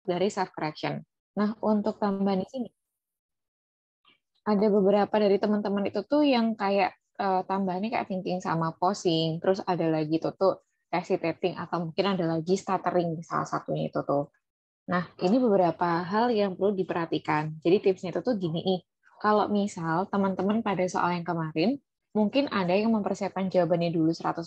dari self correction. Nah, untuk tambahan di sini ada beberapa dari teman-teman itu tuh yang kayak tambahannya kayak thinking sama posing, terus ada lagi tuh hesitating atau mungkin ada lagi stuttering salah satunya itu tuh. Nah, ini beberapa hal yang perlu diperhatikan. Jadi tipsnya itu tuh gini nih, kalau misal teman-teman pada soal yang kemarin, mungkin ada yang mempersiapkan jawabannya dulu 100%,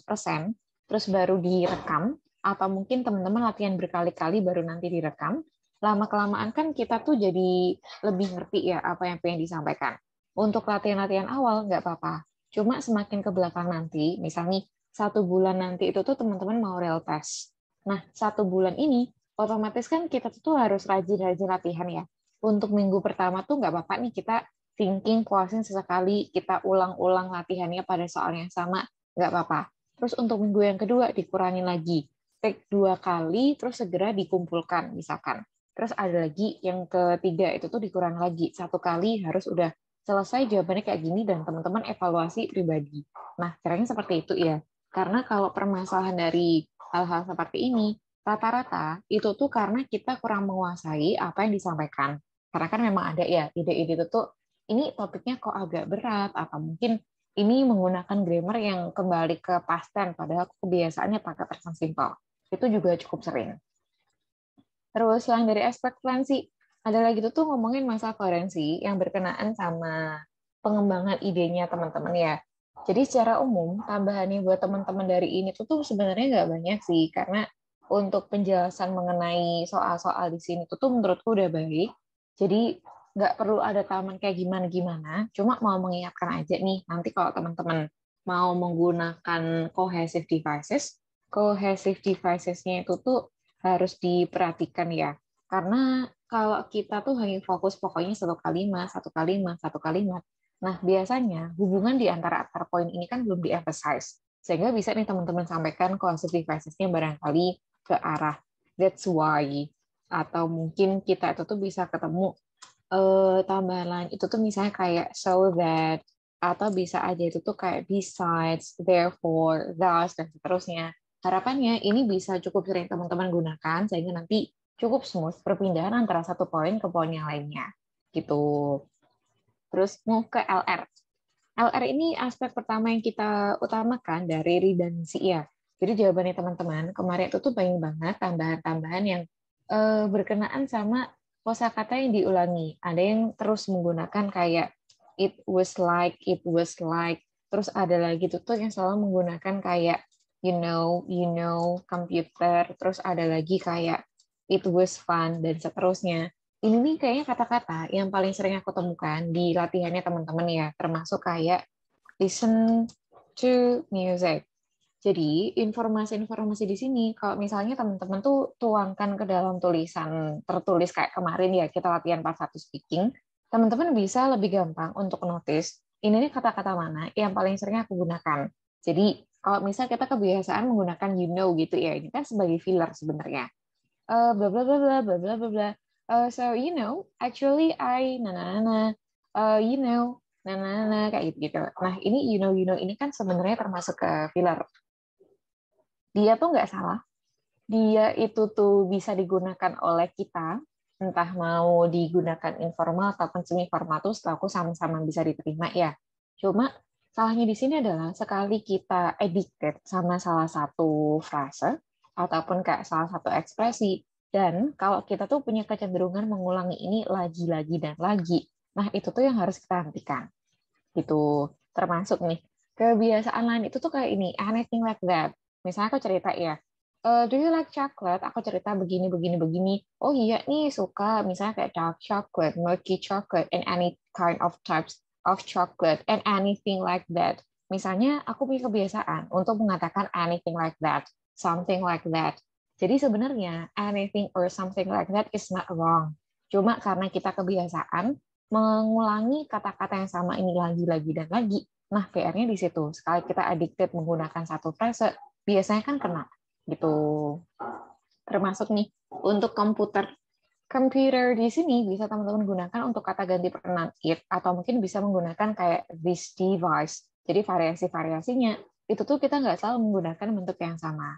terus baru direkam, atau mungkin teman-teman latihan berkali-kali baru nanti direkam, lama-kelamaan kan kita tuh jadi lebih ngerti ya apa yang pengen disampaikan. Untuk latihan-latihan awal nggak apa-apa, cuma semakin ke belakang nanti, misalnya 1 bulan nanti itu tuh teman-teman mau real test. Nah, 1 bulan ini otomatis kan kita tuh harus rajin-rajin latihan ya. Untuk minggu pertama tuh nggak apa-apa nih kita thinking, posing sesekali, kita ulang-ulang latihannya pada soal yang sama, nggak apa-apa. Terus untuk minggu yang kedua dikurangin lagi. Take 2 kali, terus segera dikumpulkan misalkan. Terus ada lagi yang ketiga itu tuh dikurang lagi. 1 kali harus udah selesai jawabannya kayak gini dan teman-teman evaluasi pribadi. Nah, caranya seperti itu ya. Karena kalau permasalahan dari hal-hal seperti ini, rata-rata itu tuh karena kita kurang menguasai apa yang disampaikan. Karena kan memang ada ya ide-ide itu tuh, ini topiknya kok agak berat, atau mungkin ini menggunakan grammar yang kembali ke past tense, padahal kebiasaannya pakai present simple. Itu juga cukup sering. Terus selain dari aspek fluency, ada lagi tuh ngomongin masalah koherensi yang berkenaan sama pengembangan idenya teman-teman ya. Jadi secara umum, tambahannya buat teman-teman dari ini tuh sebenarnya nggak banyak sih, karena untuk penjelasan mengenai soal-soal di sini tuh menurutku udah baik. Jadi nggak perlu ada taman kayak gimana-gimana, cuma mau mengingatkan aja nih, nanti kalau teman-teman mau menggunakan cohesive devices-nya itu tuh harus diperhatikan ya. Karena kalau kita tuh hanya fokus pokoknya satu kalimat, satu kalimat. Nah, biasanya hubungan di antara akar poin ini kan belum di-emphasize. Sehingga bisa nih teman-teman sampaikan cohesive devices-nya barangkali ke arah that's why. Atau mungkin kita itu tuh bisa ketemu tambahan lain. Itu tuh misalnya kayak so that, atau bisa aja itu tuh kayak besides, therefore, thus, dan seterusnya. Harapannya ini bisa cukup sering teman-teman gunakan sehingga nanti cukup smooth perpindahan antara satu poin ke poin yang lainnya. Gitu. Terus mau ke LR. LR ini aspek pertama yang kita utamakan dari redundancy ya. Jadi jawabannya teman-teman kemarin itu tuh banyak banget tambahan-tambahan yang berkenaan sama kosakata yang diulangi. Ada yang terus menggunakan kayak it was like. Terus ada lagi tuh yang selalu menggunakan kayak you know, computer. Terus ada lagi kayak it was fun dan seterusnya. Ini nih kayaknya kata-kata yang paling sering aku temukan di latihannya teman-teman ya, termasuk kayak listen to music. Jadi, informasi-informasi di sini, kalau misalnya teman-teman tuh tuangkan ke dalam tulisan tertulis kayak kemarin ya, kita latihan part 1 speaking, teman-teman bisa lebih gampang untuk notice, ini nih kata-kata mana yang paling sering aku gunakan. Jadi, kalau misal kita kebiasaan menggunakan you know gitu ya, ini kan sebagai filler sebenarnya. Bla bla bla bla bla bla bla bla. So you know, actually I na na na, you know, na na na kayak gitu gitu. Nah ini you know ini kan sebenarnya termasuk ke filler. Dia tuh nggak salah. Dia itu tuh bisa digunakan oleh kita, entah mau digunakan informal ataupun semi formal tuh setahu aku sama-sama bisa diterima ya. Cuma salahnya di sini adalah sekali kita addicted sama salah satu frase ataupun kayak salah satu ekspresi, dan kalau kita tuh punya kecenderungan mengulangi ini lagi-lagi dan lagi, nah itu tuh yang harus kita hentikan. Gitu. Termasuk nih, kebiasaan lain itu tuh kayak ini, anything like that. Misalnya aku cerita ya, do you like chocolate? Aku cerita begini, begini, begini. Oh iya nih suka, misalnya kayak dark chocolate, milky chocolate, and any kind of types of chocolate, and anything like that. Misalnya aku punya kebiasaan untuk mengatakan anything like that, something like that. Jadi sebenarnya anything or something like that is not wrong. Cuma karena kita kebiasaan mengulangi kata-kata yang sama ini lagi dan lagi. Nah, PR-nya di situ. Sekali kita addicted menggunakan satu frase, biasanya kan kena gitu. Termasuk nih untuk komputer. Computer di sini bisa teman-teman gunakan untuk kata ganti pronoun it, atau mungkin bisa menggunakan kayak this device. Jadi variasi-variasinya itu tuh kita nggak selalu menggunakan bentuk yang sama.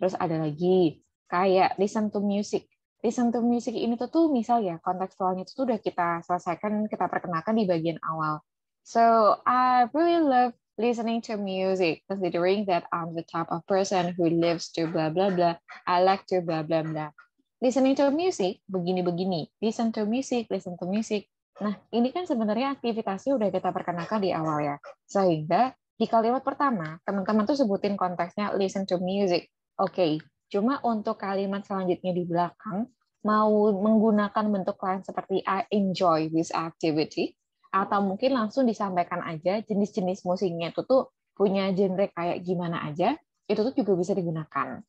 Terus ada lagi kayak listen to music. Listen to music ini tuh misal ya, kontekstualnya itu udah kita selesaikan, kita perkenalkan di bagian awal. So, I really love listening to music, considering that I'm the type of person who lives to blah blah blah. I like to blah blah blah. Listening to music, begini-begini. Listen to music, listen to music. Nah, ini kan sebenarnya aktivitasnya udah kita perkenalkan di awal ya. Sehingga di kalimat pertama, teman-teman tuh sebutin konteksnya listen to music. Oke, cuma untuk kalimat selanjutnya di belakang, mau menggunakan bentuk lain seperti I enjoy this activity, atau mungkin langsung disampaikan aja jenis-jenis musiknya itu tuh punya genre kayak gimana aja, itu tuh juga bisa digunakan.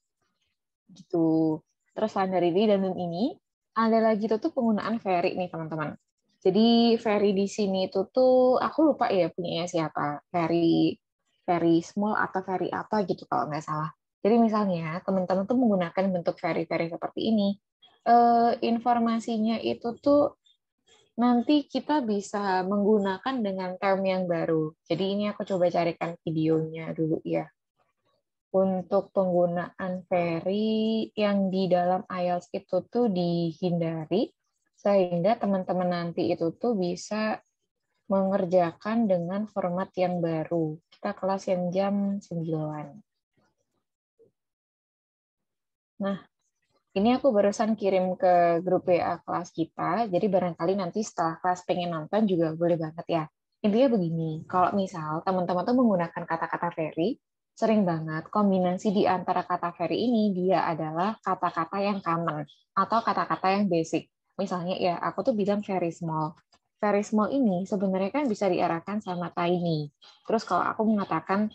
Gitu. Terus selain dari ini dan ini, ada lagi tuh penggunaan very nih teman-teman. Jadi very di sini itu tuh aku lupa ya punyanya siapa. Very small atau very apa gitu kalau nggak salah. Jadi misalnya teman-teman tuh menggunakan bentuk very seperti ini. Informasinya itu tuh nanti kita bisa menggunakan dengan term yang baru. Jadi ini aku coba carikan videonya dulu ya. Untuk penggunaan very yang di dalam IELTS itu tuh dihindari, sehingga teman-teman nanti itu tuh bisa mengerjakan dengan format yang baru. Kita kelas yang jam 9. Nah, ini aku barusan kirim ke grup WA kelas kita, jadi barangkali nanti setelah kelas pengen nonton juga boleh banget ya. Intinya begini, kalau misal teman-teman tuh menggunakan kata-kata very, sering banget kombinasi di antara kata very ini dia adalah kata-kata yang common atau kata-kata yang basic. Misalnya ya, aku tuh bilang very small. Very small ini sebenarnya kan bisa diarahkan sama tiny. Terus kalau aku mengatakan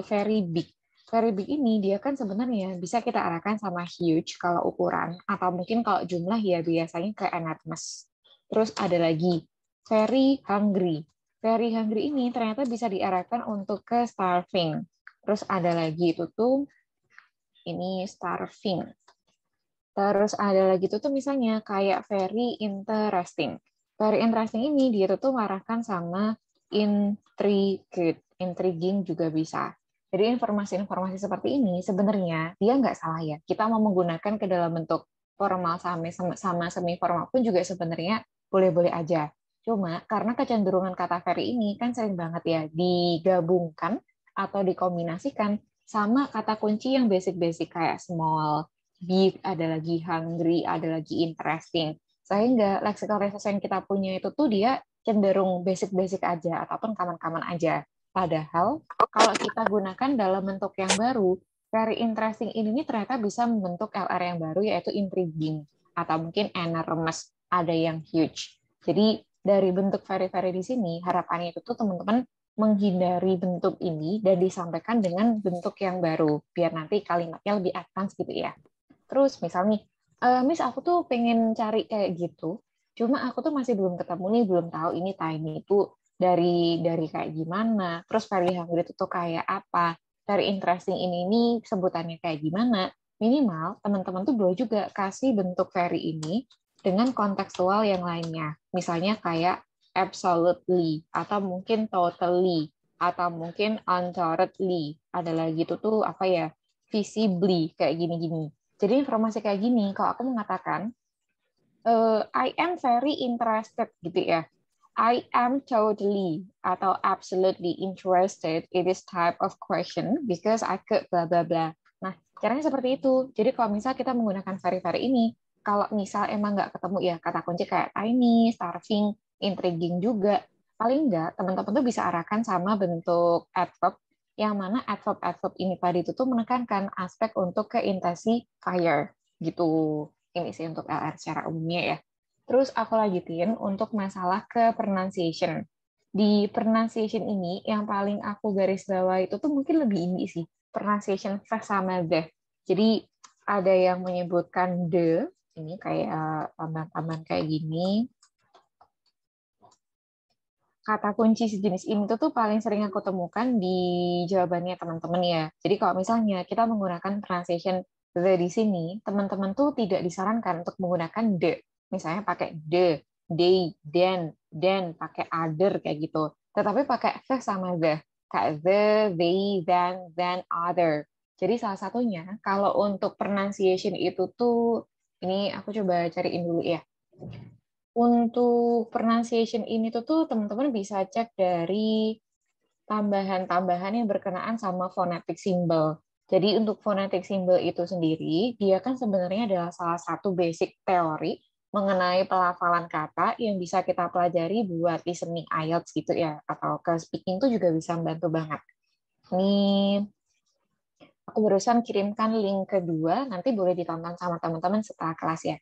very big, very big ini dia kan sebenarnya bisa kita arahkan sama huge kalau ukuran, atau mungkin kalau jumlah ya biasanya ke enormous. Terus ada lagi very hungry. Very hungry ini ternyata bisa diarahkan untuk ke starving. Terus ada lagi itu tuh ini starving. Terus ada lagi tuh misalnya kayak very interesting. Very interesting ini dia tuh mengarahkan sama intrigued. Intriguing juga bisa. Jadi informasi-informasi seperti ini sebenarnya dia nggak salah ya. Kita mau menggunakan ke dalam bentuk formal sama semi formal pun juga sebenarnya boleh-boleh aja. Cuma karena kecenderungan kata very ini kan sering banget ya digabungkan atau dikombinasikan sama kata kunci yang basic-basic kayak small, big, ada lagi hungry, ada lagi interesting. Sehingga lexical resource yang kita punya itu tuh dia cenderung basic-basic aja ataupun common-common aja. Padahal kalau kita gunakan dalam bentuk yang baru, very interesting ini ternyata bisa membentuk LR yang baru yaitu intriguing atau mungkin enormous, ada yang huge. Jadi dari bentuk very di sini harapannya itu tuh teman-teman menghindari bentuk ini dan disampaikan dengan bentuk yang baru biar nanti kalimatnya lebih advance gitu ya. Terus misal nih, Miss aku tuh pengen cari kayak gitu, cuma aku tuh masih belum ketemu nih, belum tahu ini tiny itu dari kayak gimana, terus very hungry itu tuh kayak apa, very interesting ini sebutannya kayak gimana. Minimal teman-teman tuh boleh juga kasih bentuk very ini dengan kontekstual yang lainnya. Misalnya kayak absolutely, atau mungkin totally, atau mungkin undoubtedly. Ada lagi tuh apa ya, visibly, kayak gini-gini. Jadi informasi kayak gini, kalau aku mengatakan, I am very interested gitu ya. I am totally atau absolutely interested in this type of question because I could bla bla bla. Nah, caranya seperti itu. Jadi kalau misal kita menggunakan very ini, kalau misal emang nggak ketemu ya kata kunci kayak tiny, starving, intriguing juga, paling nggak teman-teman tuh bisa arahkan sama bentuk adverb yang mana adverb ini tadi itu tuh menekankan aspek untuk ke intensifier gitu. Ini sih untuk LR secara umumnya ya. Terus aku lanjutin untuk masalah ke pronunciation. Di pronunciation ini yang paling aku garis bawah itu tuh mungkin lebih ini sih, pronunciation the sama the. Jadi ada yang menyebutkan the, ini kayak tambahan-tambahan kayak gini. Kata kunci sejenis ini tuh paling sering aku temukan di jawabannya teman-teman ya. Jadi kalau misalnya kita menggunakan pronunciation the di sini, teman-teman tuh tidak disarankan untuk menggunakan the. Misalnya pakai the, they, then, pakai other kayak gitu. Tetapi pakai the sama the. Kayak the, they, then, other. Jadi salah satunya kalau untuk pronunciation itu tuh Ini aku coba cariin dulu ya. Untuk pronunciation ini tuh teman-teman bisa cek dari tambahan-tambahan yang berkenaan sama phonetic symbol. Jadi untuk phonetic symbol itu sendiri, dia kan sebenarnya adalah salah satu basic teori mengenai pelafalan kata yang bisa kita pelajari buat listening IELTS gitu ya, atau ke speaking itu juga bisa membantu banget. Ini aku barusan kirimkan link kedua, nanti boleh ditonton sama teman-teman setelah kelas ya.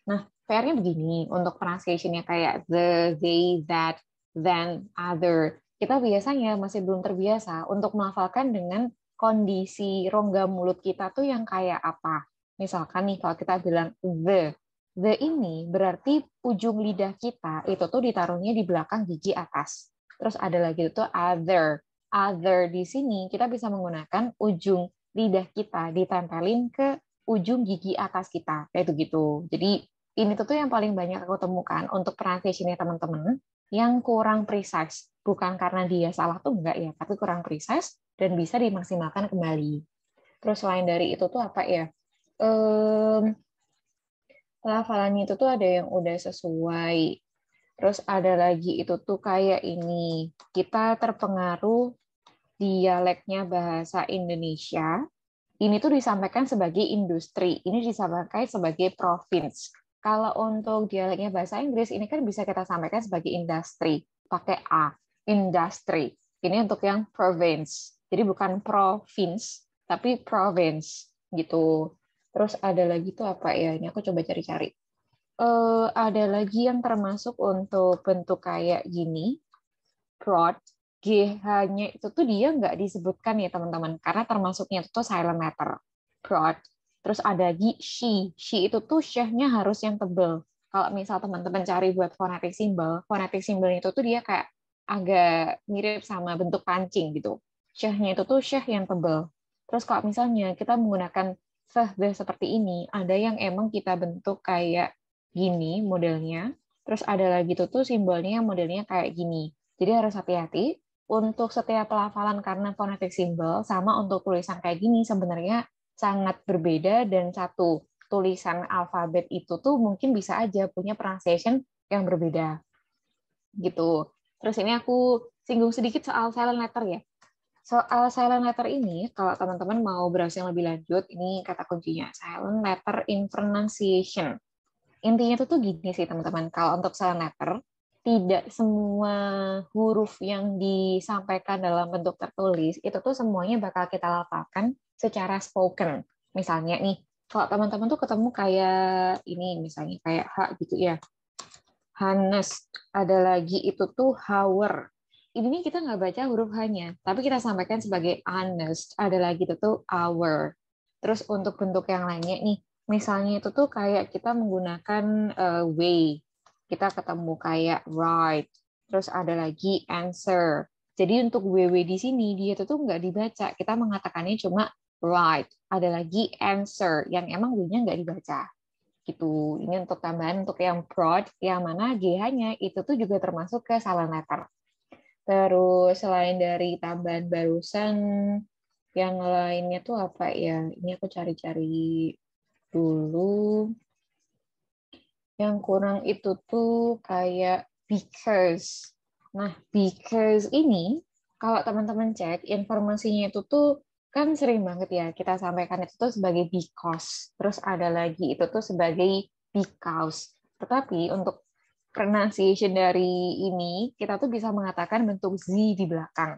Nah, PR-nya begini, untuk pronunciation-nya kayak the, they, that, then, other. Kita biasanya masih belum terbiasa untuk melafalkan dengan kondisi rongga mulut kita tuh yang kayak apa. Misalkan nih, kalau kita bilang the ini berarti ujung lidah kita itu tuh ditaruhnya di belakang gigi atas. Terus ada lagi tuh other. Other di sini kita bisa menggunakan ujung lidah kita ditempelin ke ujung gigi atas kita, kayak gitu. Jadi ini tuh yang paling banyak aku temukan untuk pronunciation-nya teman-teman yang kurang precise. Bukan karena dia salah tuh enggak ya, tapi kurang precise dan bisa dimaksimalkan kembali. Terus selain dari itu tuh apa ya? Pelafalannya itu tuh ada yang udah sesuai. Terus ada lagi itu tuh kayak ini. Kita terpengaruh dialeknya bahasa Indonesia. Ini tuh disampaikan sebagai industri, ini disampaikan sebagai province. Kalau untuk dialeknya bahasa Inggris, ini kan bisa kita sampaikan sebagai industri, pakai A, industry. Ini untuk yang province. Jadi bukan province, tapi province gitu. Terus ada lagi tuh apa ya? Ini aku coba cari-cari. Ada lagi yang termasuk untuk bentuk kayak gini, broad. GH-nya itu tuh dia nggak disebutkan ya teman-teman, karena termasuknya itu tuh silent letter, broad. Terus ada lagi she. She itu tuh sh-nya harus yang tebel. Kalau misal teman-teman cari buat phonetic symbol itu tuh dia kayak agak mirip sama bentuk pancing gitu. Sh-nya itu tuh sh yang tebel. Terus kalau misalnya kita menggunakan the seperti ini, ada yang emang kita bentuk kayak gini modelnya. Terus ada lagi tuh simbolnya yang modelnya kayak gini. Jadi harus hati-hati untuk setiap pelafalan karena phonetic symbol sama untuk tulisan kayak gini sebenarnya sangat berbeda, dan satu tulisan alfabet itu tuh mungkin bisa aja punya pronunciation yang berbeda gitu. Terus ini aku singgung sedikit soal silent letter ya. Soal silent letter ini, kalau teman-teman mau browsing lebih lanjut, ini kata kuncinya silent letter in pronunciation. Intinya itu tuh gini sih teman-teman, kalau untuk silent letter, tidak semua huruf yang disampaikan dalam bentuk tertulis itu tuh semuanya bakal kita lafalkan secara spoken. Misalnya nih, kalau teman-teman tuh ketemu kayak ini, misalnya kayak H gitu ya, Hanes, ada lagi itu tuh Hour. Ini kita nggak baca huruf H-nya, tapi kita sampaikan sebagai honest. Ada lagi itu tuh hour. Terus untuk bentuk yang lainnya nih, misalnya itu tuh kayak kita menggunakan way. Kita ketemu kayak right. Terus ada lagi answer. Jadi untuk WW di sini dia itu tuh nggak dibaca. Kita mengatakannya cuma right. Ada lagi answer yang emang W-nya nggak dibaca. Gitu. Ini untuk tambahan untuk yang broad, yang mana GH-nya itu tuh juga termasuk ke silent letter. Terus selain dari tambahan barusan, yang lainnya tuh apa ya? Ini aku cari-cari dulu. Yang kurang itu tuh kayak because. Nah, because ini, kalau teman-teman cek, informasinya itu tuh kan sering banget ya kita sampaikan itu tuh sebagai because. Terus ada lagi itu tuh sebagai because. Tetapi untuk pronunciation dari ini, kita tuh bisa mengatakan bentuk Z di belakang.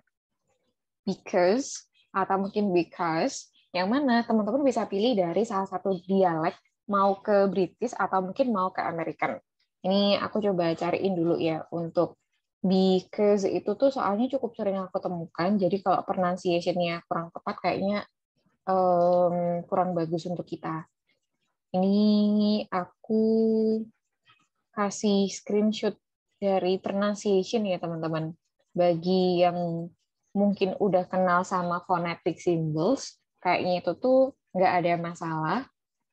Because, atau mungkin because, yang mana teman-teman bisa pilih dari salah satu dialek, mau ke British atau mungkin mau ke American. Ini aku coba cariin dulu ya untuk because itu tuh soalnya cukup sering aku temukan, jadi kalau pronunciation-nya kurang tepat kayaknya kurang bagus untuk kita. Ini aku kasih screenshot dari pronunciation ya teman-teman. Bagi yang mungkin udah kenal sama phonetic symbols, kayaknya itu tuh nggak ada masalah.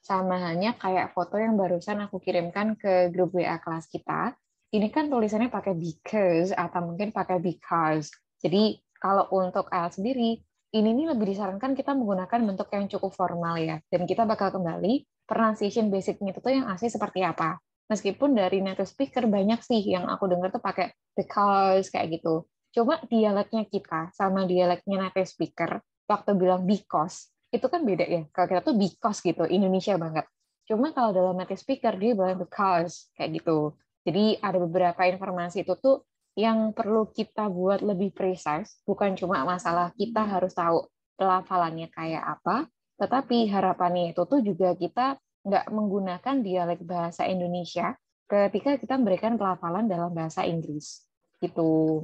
Sama hanya kayak foto yang barusan aku kirimkan ke grup WA kelas kita. Ini kan tulisannya pakai because atau mungkin pakai because. Jadi kalau untuk IELTS sendiri, ini nih lebih disarankan kita menggunakan bentuk yang cukup formal ya. Dan kita bakal kembali pronunciation basicnya itu tuh yang asli seperti apa. Meskipun dari native speaker banyak sih yang aku dengar tuh pakai because kayak gitu. Cuma dialeknya kita sama dialeknya native speaker waktu bilang because itu kan beda ya. Kalau kita tuh because gitu, Indonesia banget. Cuma kalau dalam native speaker dia bilang because kayak gitu. Jadi ada beberapa informasi itu tuh yang perlu kita buat lebih precise, bukan cuma masalah kita harus tahu pelafalannya kayak apa, tetapi harapannya itu tuh juga kita nggak menggunakan dialek bahasa Indonesia ketika kita memberikan pelafalan dalam bahasa Inggris. Gitu.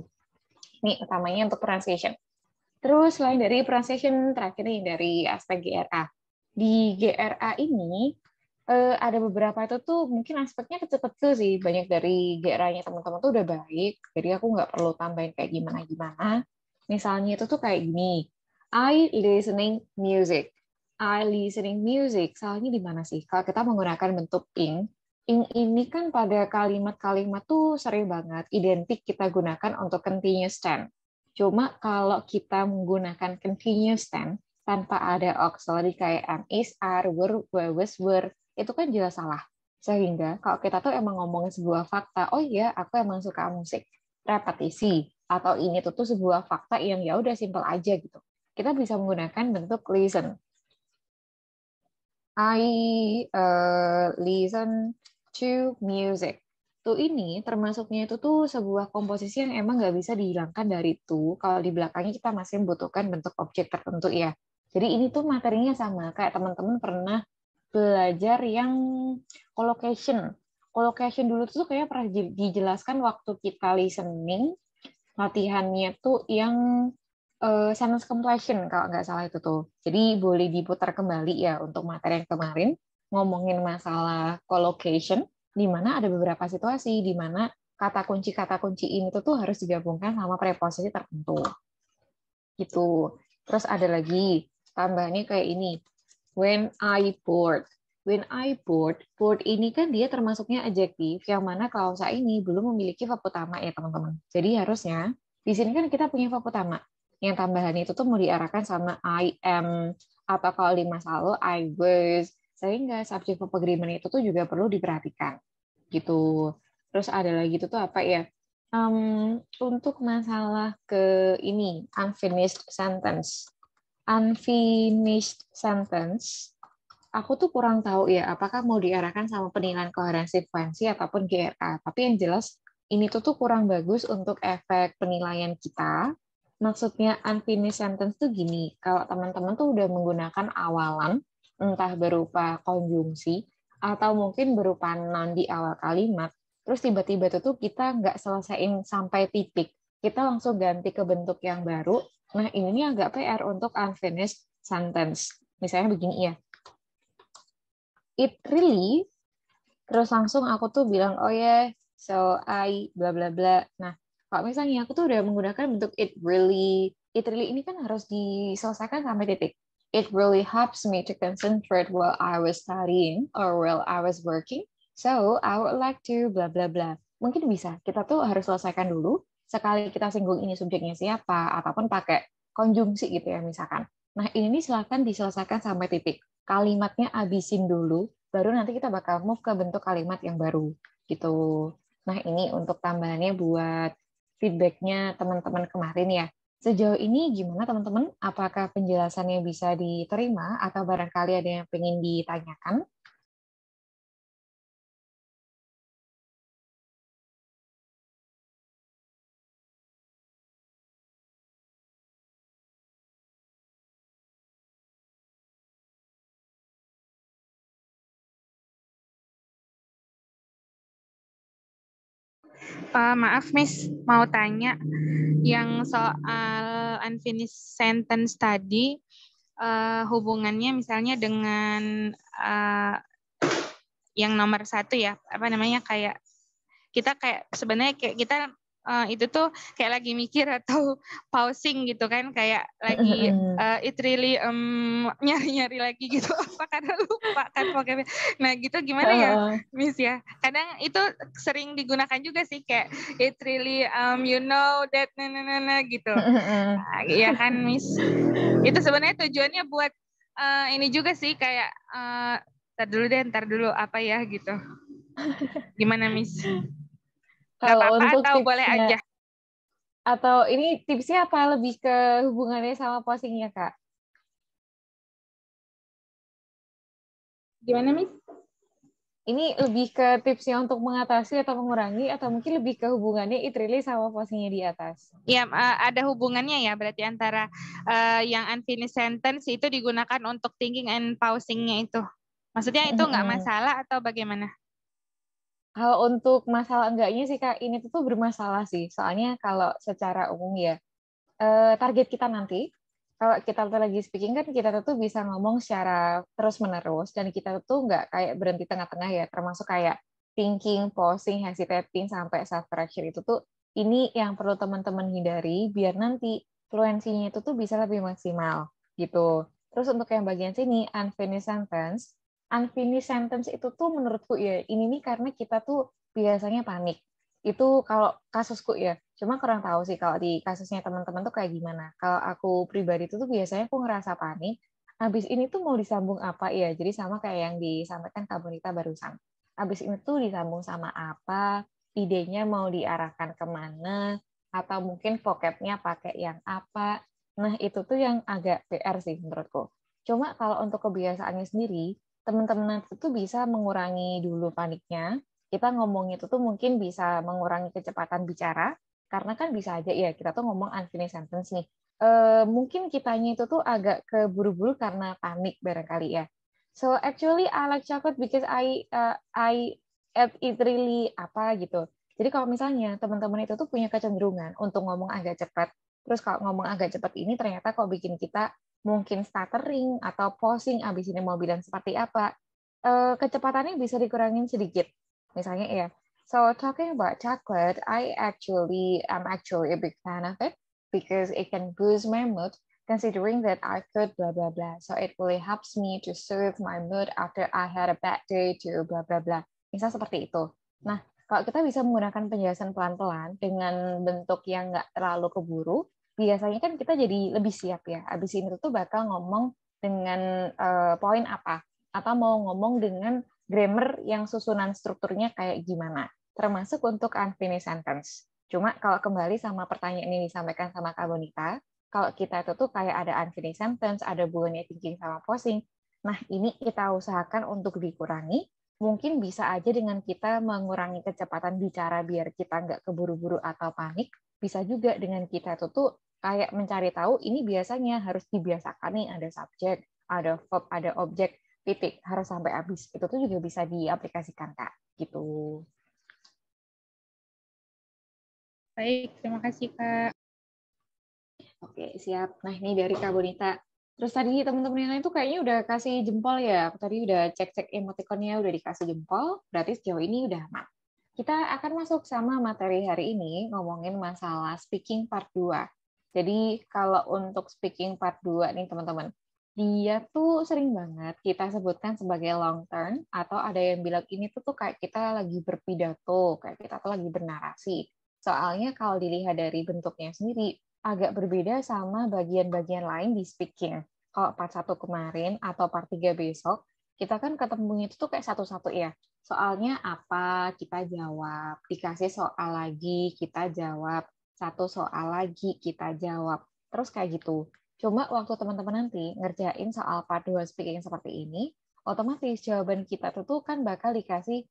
Ini utamanya untuk pronunciation. Terus selain dari pronunciation, terakhir nih dari aspek GRA. Di GRA ini ada beberapa itu tuh mungkin aspeknya kecil-kecil sih. Banyak dari GRA-nya teman-teman tuh udah baik, jadi aku nggak perlu tambahin kayak gimana-gimana. Misalnya itu tuh kayak gini, I listening music. I listening music. Salahnya di mana sih? Kalau kita menggunakan bentuk ing ini kan pada kalimat-kalimat tuh sering banget identik kita gunakan untuk continuous tense. Cuma kalau kita menggunakan continuous tense tanpa ada auxiliary kayak am, is, are, were, was, were, itu kan jelas salah. Sehingga kalau kita tuh emang ngomongin sebuah fakta, oh iya, aku emang suka musik, repetisi, atau ini tuh sebuah fakta yang ya udah simple aja gitu. Kita bisa menggunakan bentuk listen. I listen to music. Tuh ini termasuknya itu tuh sebuah komposisi yang emang nggak bisa dihilangkan dari itu kalau di belakangnya kita masih membutuhkan bentuk objek tertentu ya. Jadi ini tuh materinya sama kayak teman-teman pernah belajar yang collocation. Collocation dulu tuh kayak pernah dijelaskan waktu kita listening, latihannya tuh yang sentence completion kalau nggak salah itu tuh. Jadi boleh diputar kembali ya untuk materi yang kemarin ngomongin masalah collocation, di mana ada beberapa situasi di mana kata kunci ini tuh harus digabungkan sama preposisi tertentu. Gitu. Terus ada lagi tambahannya kayak ini. When I bored. When I bored, bored ini kan dia termasuknya adjektif yang mana klausa ini belum memiliki verb utama ya teman-teman. Jadi harusnya di sini kan kita punya verb utama. Yang tambahan itu tuh mau diarahkan sama I am atau kalau di masa lalu I was. Sehingga subject verb agreement itu tuh juga perlu diperhatikan. Gitu. Terus ada lagi itu tuh apa ya? Untuk masalah ke ini unfinished sentence. Unfinished sentence aku tuh kurang tahu ya, apakah mau diarahkan sama penilaian koherensi fluensi ataupun GRA. Tapi yang jelas, ini tuh kurang bagus untuk efek penilaian kita. Maksudnya unfinished sentence tuh gini, kalau teman-teman tuh udah menggunakan awalan, entah berupa konjungsi, atau mungkin berupa noun di awal kalimat, terus tiba-tiba tuh kita nggak selesaiin sampai titik. Kita langsung ganti ke bentuk yang baru. Nah, ini agak PR untuk unfinished sentence. Misalnya begini ya, it really, terus langsung aku tuh bilang, oh ya, yeah, so I, bla bla bla. Nah, kalau misalnya aku tuh udah menggunakan bentuk it really ini kan harus diselesaikan sampai titik. It really helps me to concentrate while I was studying or while I was working. So, I would like to bla bla bla. Mungkin bisa, kita tuh harus selesaikan dulu. Sekali kita singgung ini subjeknya siapa, ataupun pakai konjungsi gitu ya misalkan. Nah, ini silakan diselesaikan sampai titik. Kalimatnya abisin dulu, baru nanti kita bakal move ke bentuk kalimat yang baru gitu. Nah, ini untuk tambahannya buat feedbacknya teman-teman kemarin ya. Sejauh ini gimana teman-teman? Apakah penjelasannya bisa diterima atau barangkali ada yang ingin ditanyakan? Maaf, Miss, mau tanya yang soal unfinished sentence tadi, hubungannya misalnya dengan yang nomor 1 ya, apa namanya, kayak kita kayak sebenarnya kayak kita itu tuh kayak lagi mikir atau pausing gitu kan, kayak lagi it really nyari-nyari lagi gitu apa karena lupa kan pokoknya. Nah gitu gimana ya Miss ya? Kadang itu sering digunakan juga sih kayak it really you know that nah gitu. Ya kan Miss. Itu sebenarnya tujuannya buat ini juga sih kayak ntar dulu apa ya gitu. Gimana Miss? Nggak Kalau apa-apa untuk atau boleh tipsnya, aja? atau ini tipsnya apa? Lebih ke hubungannya sama posingnya, Kak? Gimana Miss? Ini lebih ke tipsnya untuk mengatasi atau mengurangi, atau mungkin lebih ke hubungannya it really sama posingnya di atas? Ya, ada hubungannya ya berarti antara yang unfinished sentence itu digunakan untuk thinking and pausing-nya itu. Maksudnya itu nggak masalah atau bagaimana? Kalau untuk masalah enggaknya sih Kak, ini tuh bermasalah sih. Soalnya kalau secara umum ya, target kita nanti, kalau kita tuh lagi speaking kan kita tuh bisa ngomong secara terus-menerus, dan kita tuh nggak kayak berhenti tengah-tengah ya, termasuk kayak thinking, pausing, hesitating, sampai self-correction itu tuh, ini yang perlu teman-teman hindari, biar nanti fluensinya itu tuh bisa lebih maksimal, gitu. Terus untuk yang bagian sini, unfinished sentence itu tuh menurutku ya, ini nih karena kita tuh biasanya panik. Itu kalau kasusku ya, cuma kurang tahu sih kalau di kasusnya teman-teman tuh kayak gimana. Kalau aku pribadi itu tuh biasanya aku ngerasa panik, habis ini tuh mau disambung apa ya, jadi sama kayak yang disampaikan Kak Bonita barusan. Habis ini tuh disambung sama apa, idenya mau diarahkan kemana, atau mungkin vocabnya pakai yang apa. Nah, itu tuh yang agak PR sih menurutku. Cuma kalau untuk kebiasaannya sendiri, teman-teman itu tuh bisa mengurangi dulu paniknya. Kita ngomongnya itu tuh mungkin bisa mengurangi kecepatan bicara, karena kan bisa aja ya kita tuh ngomong unfinished sentence nih. Mungkin kitanya itu tuh agak keburu-buru karena panik barangkali ya. So actually I like chocolate because I ate it really apa gitu. Jadi kalau misalnya teman-teman itu tuh punya kecenderungan untuk ngomong agak cepat, terus kalau ngomong agak cepat ini ternyata kok bikin kita mungkin stuttering atau pausing, abis ini mau bilang seperti apa, kecepatannya bisa dikurangin sedikit. Misalnya ya, so talking about chocolate, I'm actually a big fan of it because it can boost my mood considering that I could blah blah blah. So it really helps me to soothe my mood after I had a bad day to blah blah blah. Misal seperti itu. Nah, kalau kita bisa menggunakan penjelasan pelan-pelan dengan bentuk yang nggak terlalu keburu, biasanya kan kita jadi lebih siap ya. Abis ini tuh bakal ngomong dengan poin apa, atau mau ngomong dengan grammar yang susunan strukturnya kayak gimana, termasuk untuk unfinished sentence. Cuma kalau kembali sama pertanyaan ini disampaikan sama Kak Bonita, kalau kita itu tuh kayak ada unfinished sentence, ada hubungannya thinking sama posing, nah ini kita usahakan untuk dikurangi, mungkin bisa aja dengan kita mengurangi kecepatan bicara biar kita nggak keburu-buru atau panik, bisa juga dengan kita itu tuh kayak mencari tahu ini biasanya harus dibiasakan nih, ada subjek, ada verb, ada objek, titik, harus sampai habis. Itu tuh juga bisa diaplikasikan, Kak. Gitu. Baik, terima kasih Kak. Oke, siap. Nah, ini dari Kak Bonita. Terus tadi teman-teman yang lain tuh kayaknya udah kasih jempol ya. Aku tadi udah cek-cek emoticonnya, udah dikasih jempol. Berarti sejauh ini udah aman. Kita akan masuk sama materi hari ini, ngomongin masalah speaking part 2. Jadi kalau untuk speaking part 2 nih teman-teman, dia tuh sering banget kita sebutkan sebagai long term, atau ada yang bilang ini tuh kayak kita lagi berpidato, kayak kita tuh lagi bernarasi. Soalnya kalau dilihat dari bentuknya sendiri, agak berbeda sama bagian-bagian lain di speaking. Kalau part 1 kemarin atau part 3 besok, kita kan ketemunya itu tuh kayak satu-satu ya. Soalnya apa, kita jawab. Dikasih soal lagi, kita jawab. Satu soal lagi, kita jawab. Terus kayak gitu. Cuma waktu teman-teman nanti ngerjain soal part 2 speaking seperti ini, otomatis jawaban kita tuh kan bakal dikasih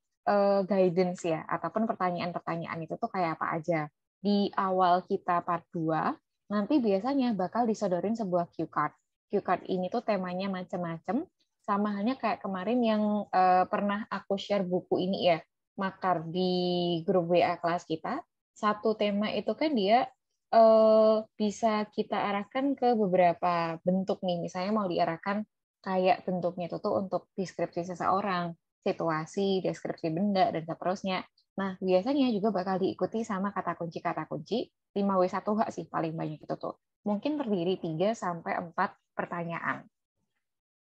guidance ya, ataupun pertanyaan-pertanyaan itu tuh kayak apa aja. Di awal kita part 2, nanti biasanya bakal disodorin sebuah cue card. Cue card ini tuh temanya macam-macam, sama halnya kayak kemarin yang pernah aku share buku ini ya, Makar di grup WA kelas kita. Satu tema itu kan dia bisa kita arahkan ke beberapa bentuk nih. Misalnya mau diarahkan kayak bentuknya itu tuh untuk deskripsi seseorang, situasi, deskripsi benda, dan seterusnya. Nah, biasanya juga bakal diikuti sama kata kunci 5W1H sih paling banyak itu tuh. Mungkin terdiri 3-4 pertanyaan.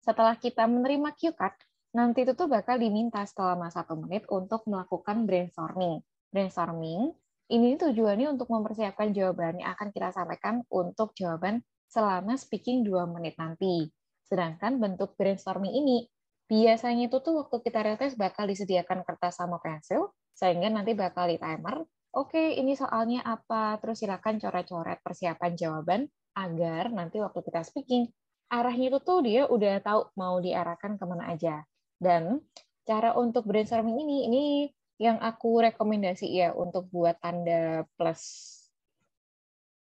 Setelah kita menerima cue card, nanti itu tuh bakal diminta selama 1 menit untuk melakukan brainstorming. Brainstorming, ini tujuannya untuk mempersiapkan jawaban yang akan kita sampaikan untuk jawaban selama speaking 2 menit nanti. Sedangkan bentuk brainstorming ini Biasanya itu tuh waktu kita retest bakal disediakan kertas sama pensil, sehingga nanti bakal di timer, oke ini soalnya apa, terus silakan coret-coret persiapan jawaban, agar nanti waktu kita speaking, arahnya itu tuh dia udah tahu mau diarahkan kemana aja. Dan cara untuk brainstorming ini yang aku rekomendasi ya untuk buat tanda plus.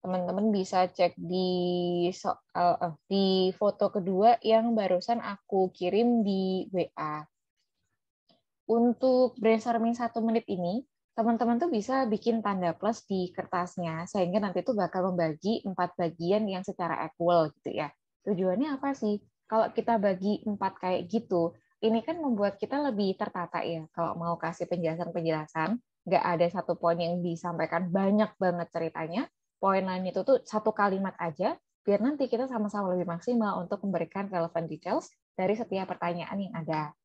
Teman-teman bisa cek di foto kedua yang barusan aku kirim di WA. Untuk brainstorming 1 menit ini, teman-teman tuh bisa bikin tanda plus di kertasnya, sehingga nanti tuh bakal membagi 4 bagian yang secara equal gitu ya. Tujuannya apa sih? Kalau kita bagi 4 kayak gitu, ini kan membuat kita lebih tertata ya. Kalau mau kasih penjelasan-penjelasan, nggak ada satu poin yang disampaikan banyak banget ceritanya, poin lain itu tuh 1 kalimat aja, biar nanti kita sama-sama lebih maksimal untuk memberikan relevant details dari setiap pertanyaan yang ada.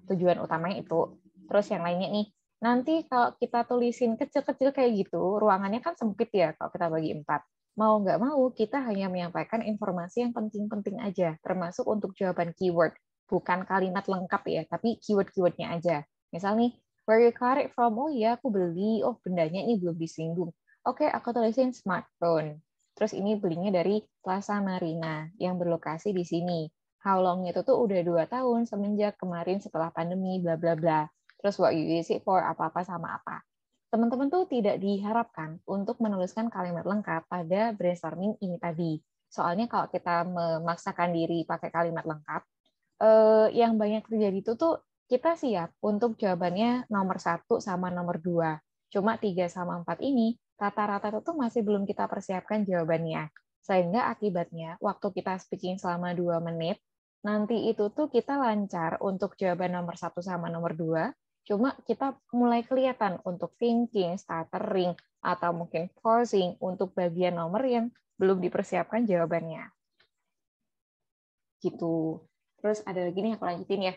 Tujuan utamanya itu. Terus yang lainnya nih, nanti kalau kita tulisin kecil-kecil kayak gitu, ruangannya kan sempit ya kalau kita bagi 4. Mau nggak mau, kita hanya menyampaikan informasi yang penting-penting aja, termasuk untuk jawaban keyword. Bukan kalimat lengkap ya, tapi keyword-keywordnya aja. Misal nih, where you got it from? Oh iya, aku beli. Oh, bendanya ini belum disinggung. Oke, aku tulisin smartphone. Terus ini belinya dari Plaza Marina yang berlokasi di sini. How long itu tuh udah 2 tahun semenjak kemarin setelah pandemi, bla bla bla. Terus what you use it for, apa-apa sama apa. Teman-teman tuh tidak diharapkan untuk menuliskan kalimat lengkap pada brainstorming ini tadi. Soalnya kalau kita memaksakan diri pakai kalimat lengkap, yang banyak terjadi itu tuh kita siap untuk jawabannya nomor 1 sama nomor 2. Cuma 3 sama 4 ini, rata-rata itu masih belum kita persiapkan jawabannya. Sehingga akibatnya, waktu kita speaking selama 2 menit, nanti itu tuh kita lancar untuk jawaban nomor 1 sama nomor 2, cuma kita mulai kelihatan untuk thinking, stuttering, atau mungkin pausing untuk bagian nomor yang belum dipersiapkan jawabannya. Gitu. Terus ada lagi nih aku lanjutin ya.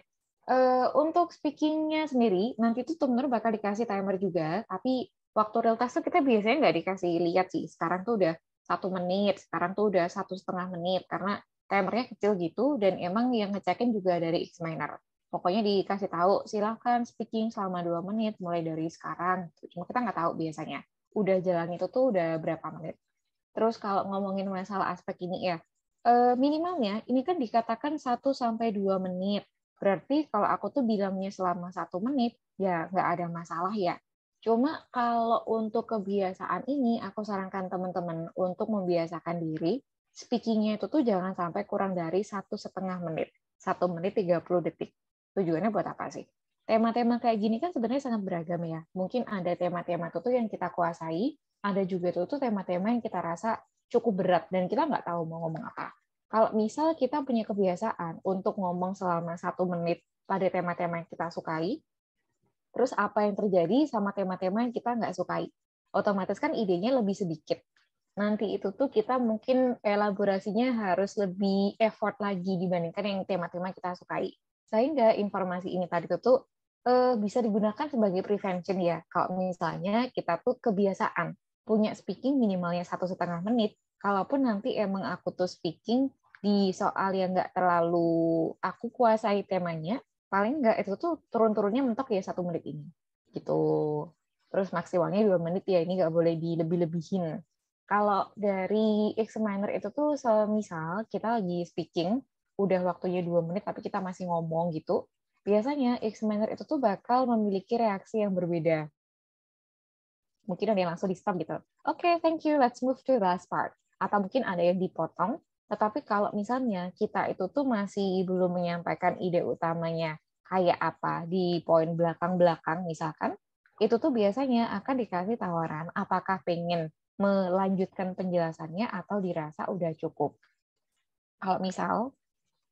Untuk speaking-nya sendiri, nanti tuh bener bakal dikasih timer juga, tapi waktu real test tuh kita biasanya nggak dikasih lihat sih. Sekarang tuh udah 1 menit, sekarang tuh udah 1,5 menit, karena timernya kecil gitu, dan emang yang ngecekin juga dari Examiner. Pokoknya dikasih tahu, silahkan speaking selama 2 menit, mulai dari sekarang. Cuma kita nggak tahu biasanya. Udah jalan itu tuh udah berapa menit. Terus kalau ngomongin masalah aspek ini ya, minimalnya ini kan dikatakan 1-2 menit. Berarti kalau aku tuh bilangnya selama 1 menit, ya nggak ada masalah ya. Cuma kalau untuk kebiasaan ini, aku sarankan teman-teman untuk membiasakan diri, speaking-nya itu tuh jangan sampai kurang dari 1,5 menit. 1 menit 30 detik. Tujuannya buat apa sih? Tema-tema kayak gini kan sebenarnya sangat beragam ya. Mungkin ada tema-tema itu tuh yang kita kuasai, ada juga tuh tema-tema yang kita rasa cukup berat dan kita nggak tahu mau ngomong apa. Kalau misal kita punya kebiasaan untuk ngomong selama 1 menit pada tema-tema yang kita sukai, terus apa yang terjadi sama tema-tema yang kita nggak sukai? Otomatis kan idenya lebih sedikit. Nanti itu tuh kita mungkin elaborasinya harus lebih effort lagi dibandingkan yang tema-tema kita sukai. Sehingga informasi ini tadi tuh bisa digunakan sebagai prevention ya. Kalau misalnya kita tuh kebiasaan punya speaking minimalnya 1,5 menit, kalaupun nanti emang aku tuh speaking di soal yang nggak terlalu aku kuasai temanya, paling nggak itu tuh turun-turunnya mentok ya 1 menit ini. Gitu. Terus maksimalnya 2 menit ya, ini nggak boleh dilebih-lebihin. Kalau dari examiner itu tuh semisal kita lagi speaking, udah waktunya 2 menit tapi kita masih ngomong gitu, biasanya examiner itu tuh bakal memiliki reaksi yang berbeda. Mungkin ada yang langsung di stop gitu. Oke, thank you, let's move to the last part. Atau mungkin ada yang dipotong, tetapi kalau misalnya kita itu tuh masih belum menyampaikan ide utamanya kayak apa di poin belakang-belakang misalkan, itu tuh biasanya akan dikasih tawaran apakah pengen melanjutkan penjelasannya atau dirasa udah cukup. Kalau misal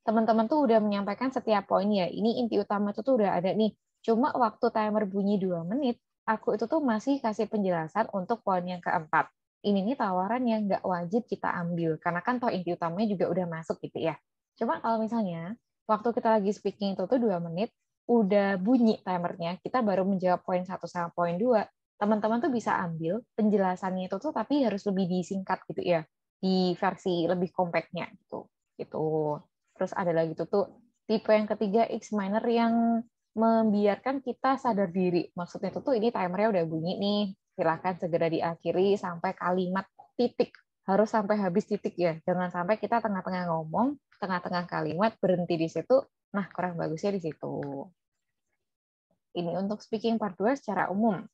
teman-teman tuh udah menyampaikan setiap poinnya, ini inti utama itu tuh udah ada nih. Cuma waktu timer bunyi 2 menit, aku itu tuh masih kasih penjelasan untuk poin yang keempat. Ini nih tawaran yang nggak wajib kita ambil, karena kan toh inti utamanya juga udah masuk gitu ya. Cuma kalau misalnya, waktu kita lagi speaking itu tuh 2 menit, udah bunyi timernya, kita baru menjawab poin 1 sama poin 2, teman-teman tuh bisa ambil penjelasannya itu tuh tapi harus lebih disingkat gitu ya, di versi lebih compactnya gitu. Gitu. Terus ada lagi tuh Tipe yang ketiga examiner yang membiarkan kita sadar diri. Maksudnya itu tuh ini timernya udah bunyi nih, silakan segera diakhiri sampai kalimat titik. Harus sampai habis titik ya. Jangan sampai kita tengah-tengah ngomong, tengah-tengah kalimat berhenti di situ. Nah, kurang bagusnya di situ. Ini untuk speaking part 2 secara umum.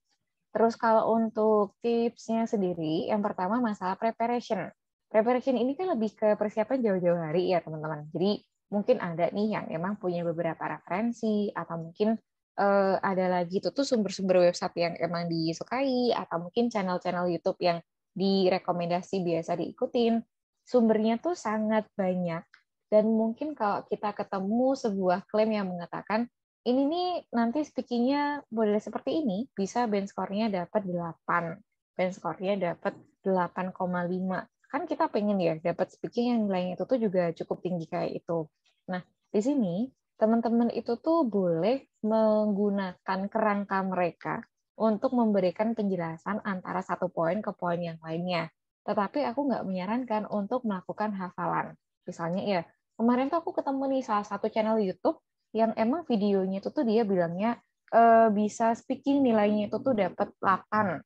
Terus kalau untuk tipsnya sendiri, yang pertama masalah preparation. Preparation ini kan lebih ke persiapan jauh-jauh hari ya teman-teman. Jadi mungkin ada nih yang emang punya beberapa referensi, atau mungkin ada lagi tuh sumber-sumber website yang emang disukai, atau mungkin channel-channel YouTube yang direkomendasi biasa diikutin. Sumbernya tuh sangat banyak. Dan mungkin kalau kita ketemu sebuah klaim yang mengatakan ini nih nanti speaking-nya model seperti ini, bisa band score-nya dapat 8. Band score-nya dapat 8,5. Kan kita pengen ya dapat speaking yang nilainya itu tuh juga cukup tinggi kayak itu. Nah, di sini teman-teman itu tuh boleh menggunakan kerangka mereka untuk memberikan penjelasan antara satu poin ke poin yang lainnya. Tetapi aku nggak menyarankan untuk melakukan hafalan. Misalnya ya, kemarin tuh aku ketemu nih salah satu channel YouTube yang emang videonya itu tuh dia bilangnya bisa speaking nilainya itu tuh dapat 8.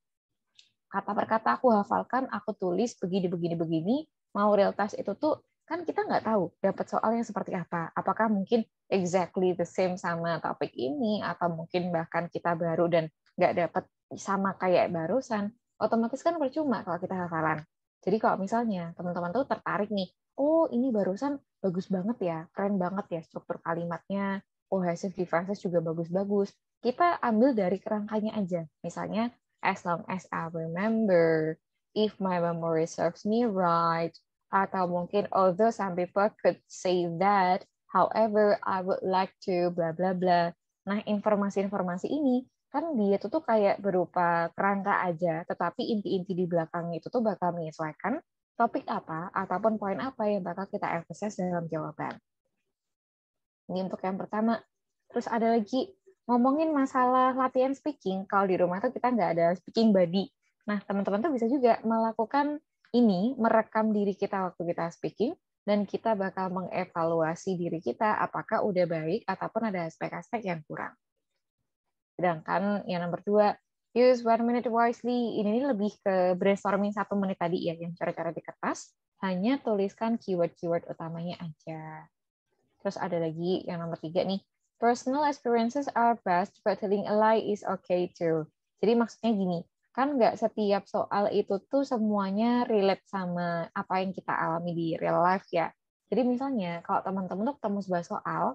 Kata per kata aku hafalkan, aku tulis begini, mau real task itu tuh kan kita nggak tahu dapat soalnya seperti apa. Apakah mungkin exactly the same sama topik ini, atau mungkin bahkan kita baru dan nggak dapat sama kayak barusan, otomatis kan percuma kalau kita hafalan. Jadi kalau misalnya teman-teman tuh tertarik nih, oh ini barusan bagus banget ya, keren banget ya struktur kalimatnya, cohesive devices juga bagus-bagus. Kita ambil dari kerangkanya aja. Misalnya, as long as I remember, if my memory serves me right, atau mungkin although some people could say that, however, I would like to bla bla bla. Nah, informasi-informasi ini kan dia tuh kayak berupa kerangka aja, tetapi inti-inti di belakangnya itu tuh bakal menyesuaikan topik apa ataupun poin apa yang bakal kita emphasize dalam jawaban. Ini untuk yang pertama. Terus ada lagi, ngomongin masalah latihan speaking, kalau di rumah tuh kita nggak ada speaking buddy. Nah, teman-teman tuh bisa juga melakukan ini, merekam diri kita waktu kita speaking, dan kita bakal mengevaluasi diri kita apakah udah baik ataupun ada aspek-aspek yang kurang. Sedangkan yang nomor 2, use 1 minute wisely. Ini lebih ke brainstorming 1 menit tadi ya, yang cara-cara di kertas, hanya tuliskan keyword-keyword utamanya aja. Terus ada lagi yang nomor 3 nih, personal experiences are best, but telling a lie is okay too. Jadi maksudnya gini, kan nggak setiap soal itu tuh semuanya relate sama apa yang kita alami di real life ya. Jadi misalnya kalau teman-teman tuh ketemu sebuah soal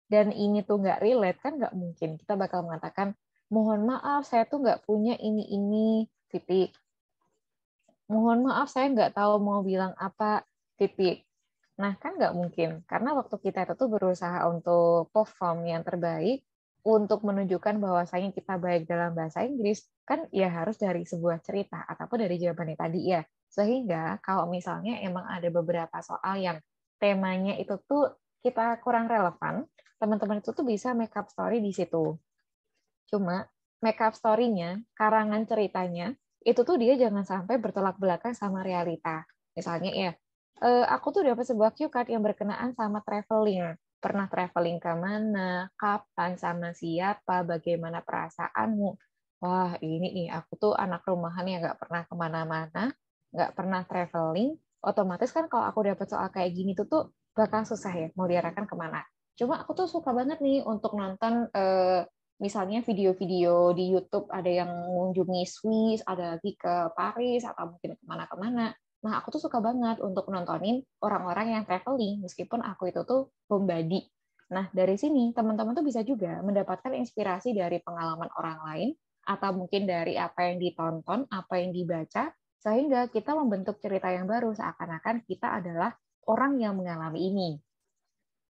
dan ini tuh nggak relate, kan nggak mungkin. Kita bakal mengatakan, mohon maaf saya tuh nggak punya ini, titik. Mohon maaf saya nggak tahu mau bilang apa, titik. Nah, kan nggak mungkin. Karena waktu kita itu tuh berusaha untuk perform yang terbaik, untuk menunjukkan bahwasanya kita baik dalam bahasa Inggris, kan ya harus dari sebuah cerita, ataupun dari jawabannya tadi ya. Sehingga kalau misalnya emang ada beberapa soal yang temanya itu tuh kita kurang relevan, teman-teman itu tuh bisa make up story di situ. Cuma make up story-nya, karangan ceritanya, itu tuh dia jangan sampai bertolak belakang sama realita. Misalnya ya, aku tuh dapat sebuah cue card yang berkenaan sama traveling. Pernah traveling ke mana, kapan, sama siapa, bagaimana perasaanmu. Wah, ini nih, aku tuh anak rumahan yang nggak pernah kemana-mana, nggak pernah traveling. Otomatis kan kalau aku dapat soal kayak gini tuh bakal susah ya, mau diarahkan kemana. Cuma aku tuh suka banget nih untuk nonton misalnya video-video di YouTube, ada yang mengunjungi Swiss, ada lagi ke Paris, atau mungkin kemana-kemana. Nah, aku tuh suka banget untuk nontonin orang-orang yang traveling, meskipun aku itu tuh homebody. Nah, dari sini teman-teman tuh bisa juga mendapatkan inspirasi dari pengalaman orang lain, atau mungkin dari apa yang ditonton, apa yang dibaca, sehingga kita membentuk cerita yang baru seakan-akan kita adalah orang yang mengalami ini.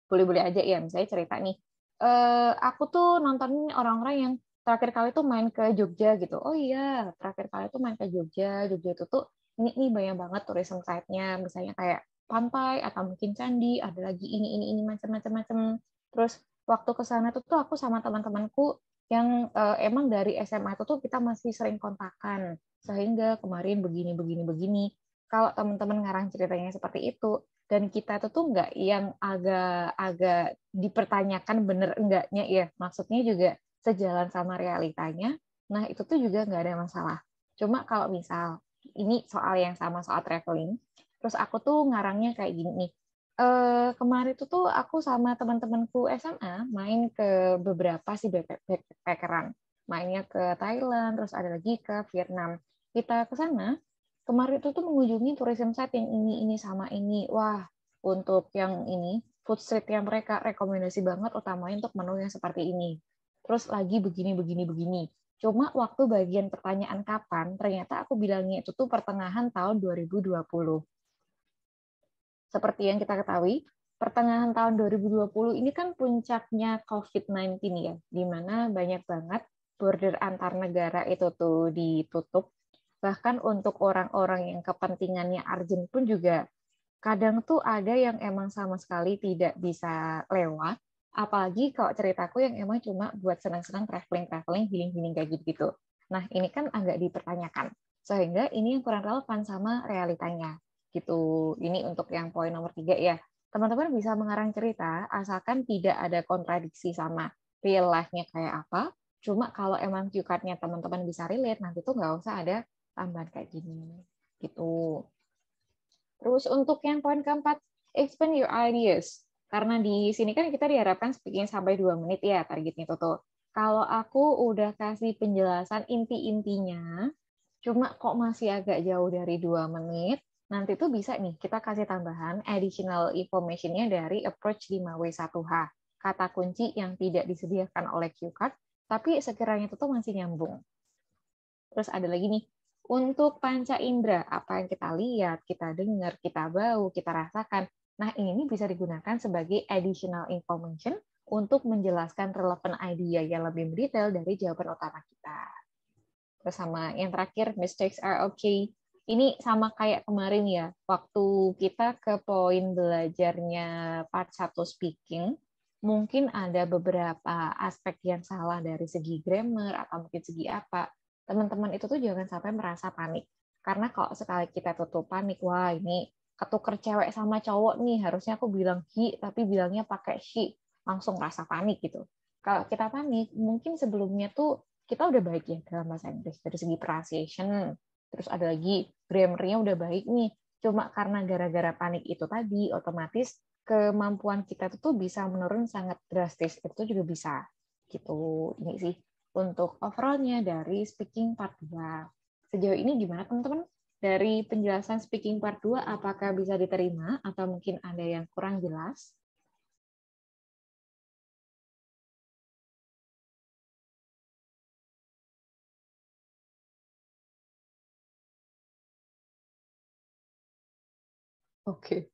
Boleh-boleh aja ya, misalnya cerita nih, aku tuh nontonin orang-orang yang terakhir kali tuh main ke Jogja gitu. Oh iya, terakhir kali tuh main ke Jogja. Jogja itu tuh ini banyak banget tourism site-nya, misalnya kayak pantai atau mungkin candi, ada lagi ini macam-macam. Terus waktu ke sana tuh aku sama teman-temanku yang emang dari SMA itu tuh kita masih sering kontakan. Sehingga kemarin begini. Kalau teman-teman ngarang ceritanya seperti itu, dan kita tuh nggak yang agak-agak dipertanyakan bener enggaknya ya, maksudnya juga sejalan sama realitanya, nah itu tuh juga nggak ada masalah. Cuma kalau misal ini soal yang sama soal traveling, terus aku tuh ngarangnya kayak gini nih. Kemarin tuh aku sama teman-temanku SMA main ke beberapa sih backpackeran, mainnya ke Thailand, terus ada lagi ke Vietnam. Kita ke sana kemarin itu tuh mengunjungi tourism site yang ini sama ini. Wah, untuk yang ini food street yang mereka rekomendasi banget utamanya untuk menu yang seperti ini. Terus lagi begini. Cuma waktu bagian pertanyaan kapan, ternyata aku bilangnya itu tuh pertengahan tahun 2020. Seperti yang kita ketahui, pertengahan tahun 2020 ini kan puncaknya COVID-19 ya, di mana banyak banget border antar negara itu tuh ditutup. Bahkan untuk orang-orang yang kepentingannya urgent pun juga kadang tuh ada yang emang sama sekali tidak bisa lewat, apalagi kalau ceritaku yang emang cuma buat senang-senang traveling, healing-healing kayak gitu-gitu. Nah, ini kan agak dipertanyakan. Sehingga ini yang kurang relevan sama realitanya. Gitu. Ini untuk yang poin nomor 3 ya. Teman-teman bisa mengarang cerita asalkan tidak ada kontradiksi sama real life-nya kayak apa. Cuma kalau emang cue card-nya teman-teman bisa relate, nanti tuh nggak usah ada tambahan kayak gini. Gitu. Terus untuk yang poin keempat, expand your ideas. Karena di sini kan kita diharapkan speaking sampai 2 menit ya targetnya tuh. Kalau aku udah kasih penjelasan inti-intinya, cuma kok masih agak jauh dari 2 menit, nanti tuh bisa nih kita kasih tambahan additional information-nya dari approach 5W1H. Kata kunci yang tidak disediakan oleh cue card, tapi sekiranya itu tuh masih nyambung. Terus ada lagi nih, untuk panca indera, apa yang kita lihat, kita dengar, kita bau, kita rasakan. Nah, ini bisa digunakan sebagai additional information untuk menjelaskan relevan idea yang lebih detail dari jawaban utama kita. Terus sama yang terakhir, mistakes are okay. Ini sama kayak kemarin ya, waktu kita ke poin belajarnya part 1 speaking, mungkin ada beberapa aspek yang salah dari segi grammar atau mungkin segi apa. Teman-teman itu tuh jangan sampai merasa panik. Karena kalau sekali kita tutup panik, wah ini ketuker cewek sama cowok nih, harusnya aku bilang he, tapi bilangnya pakai she. Langsung rasa panik gitu. Kalau kita panik, mungkin sebelumnya tuh kita udah baik ya dalam bahasa Inggris dari segi pronunciation, terus ada lagi grammar-nya udah baik nih. Cuma karena gara-gara panik itu tadi, otomatis kemampuan kita tuh bisa menurun sangat drastis. Itu juga bisa. Gitu. Ini sih untuk overall-nya dari speaking part 2. Sejauh ini gimana teman-teman? Dari penjelasan speaking part 2, apakah bisa diterima atau mungkin ada yang kurang jelas? Oke,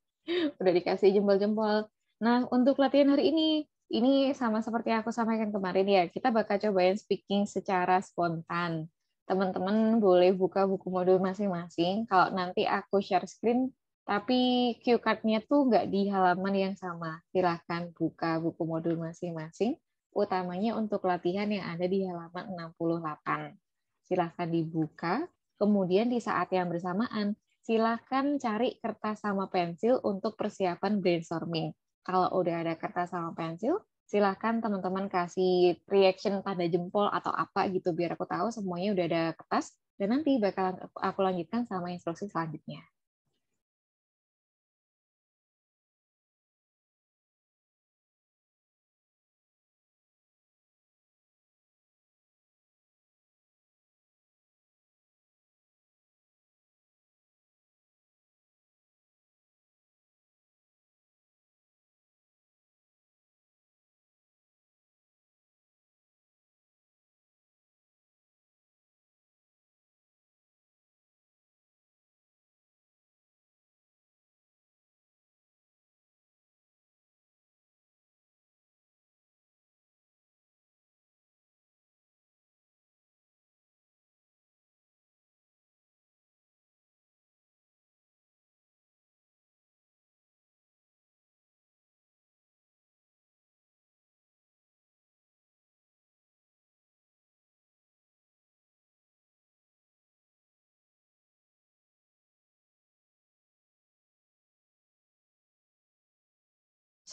udah dikasih jempol-jempol. Nah, untuk latihan hari ini sama seperti aku sampaikan kemarin ya, kita bakal cobain speaking secara spontan. Teman-teman boleh buka buku modul masing-masing. Kalau nanti aku share screen, tapi cue card-nya tuh nggak di halaman yang sama. Silahkan buka buku modul masing-masing, utamanya untuk latihan yang ada di halaman 68. Silahkan dibuka, kemudian di saat yang bersamaan, silahkan cari kertas sama pensil untuk persiapan brainstorming. Kalau udah ada kertas sama pensil, silahkan teman-teman kasih reaction tanda jempol atau apa gitu biar aku tahu semuanya udah ada kertas dan nanti bakal aku lanjutkan sama instruksi selanjutnya.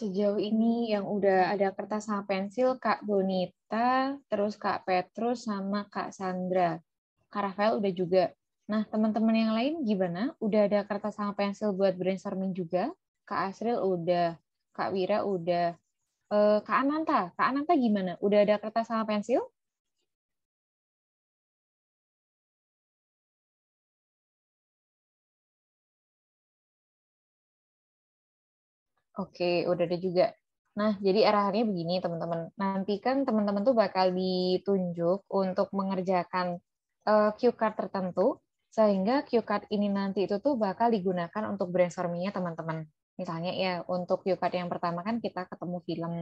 Sejauh ini yang udah ada kertas sama pensil Kak Bonita, terus Kak Petrus sama Kak Sandra. Kak Rafael udah juga. Nah, teman-teman yang lain gimana? Udah ada kertas sama pensil buat brainstorming juga? Kak Asril udah, Kak Wira udah. Kak Ananta gimana? Udah ada kertas sama pensil? Oke, udah ada juga. Nah, jadi arahannya begini, teman-teman. Nanti kan teman-teman tuh bakal ditunjuk untuk mengerjakan cue card tertentu, sehingga cue card ini nanti itu tuh bakal digunakan untuk brainstorming-nya teman-teman. Misalnya ya, untuk cue card yang pertama kan kita ketemu film.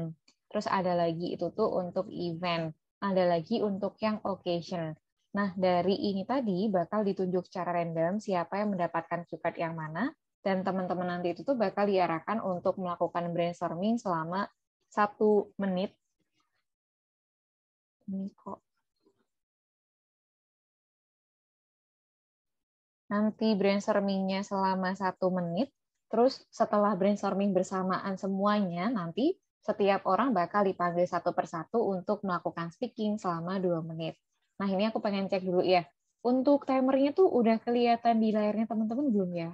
Terus ada lagi itu tuh untuk event. Ada lagi untuk yang occasion. Nah, dari ini tadi bakal ditunjuk secara random siapa yang mendapatkan cue card yang mana, dan teman-teman nanti itu tuh bakal diarahkan untuk melakukan brainstorming selama 1 menit. Ini kok. Nanti brainstormingnya selama 1 menit, terus setelah brainstorming bersamaan semuanya, nanti setiap orang bakal dipanggil satu persatu untuk melakukan speaking selama 2 menit. Nah, ini aku pengen cek dulu ya. Untuk timernya tuh udah kelihatan di layarnya teman-teman belum ya?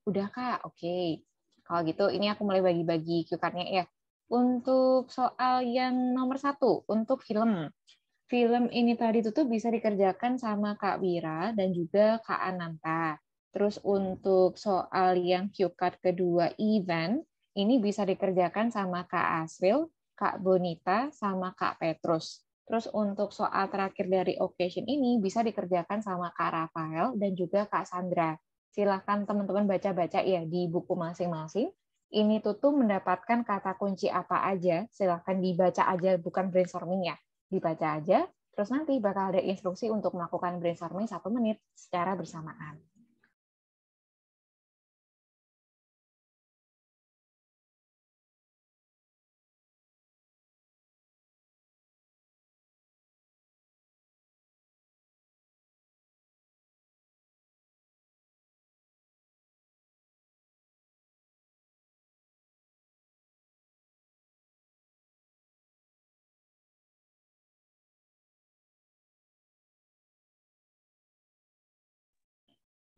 Udah, Kak? Oke. Kalau gitu, ini aku mulai bagi-bagi cue card-nya ya. Untuk soal yang nomor 1, untuk film. Film ini tadi tuh bisa dikerjakan sama Kak Wira dan juga Kak Ananta. Terus untuk soal yang cue card kedua event, ini bisa dikerjakan sama Kak Asril, Kak Bonita, sama Kak Petrus. Terus untuk soal terakhir dari occasion ini bisa dikerjakan sama Kak Rafael dan juga Kak Sandra. Silahkan teman-teman baca-baca ya di buku masing-masing. Ini tuh mendapatkan kata kunci apa aja, silahkan dibaca aja, bukan brainstorming ya. Dibaca aja, terus nanti bakal ada instruksi untuk melakukan brainstorming 1 menit secara bersamaan.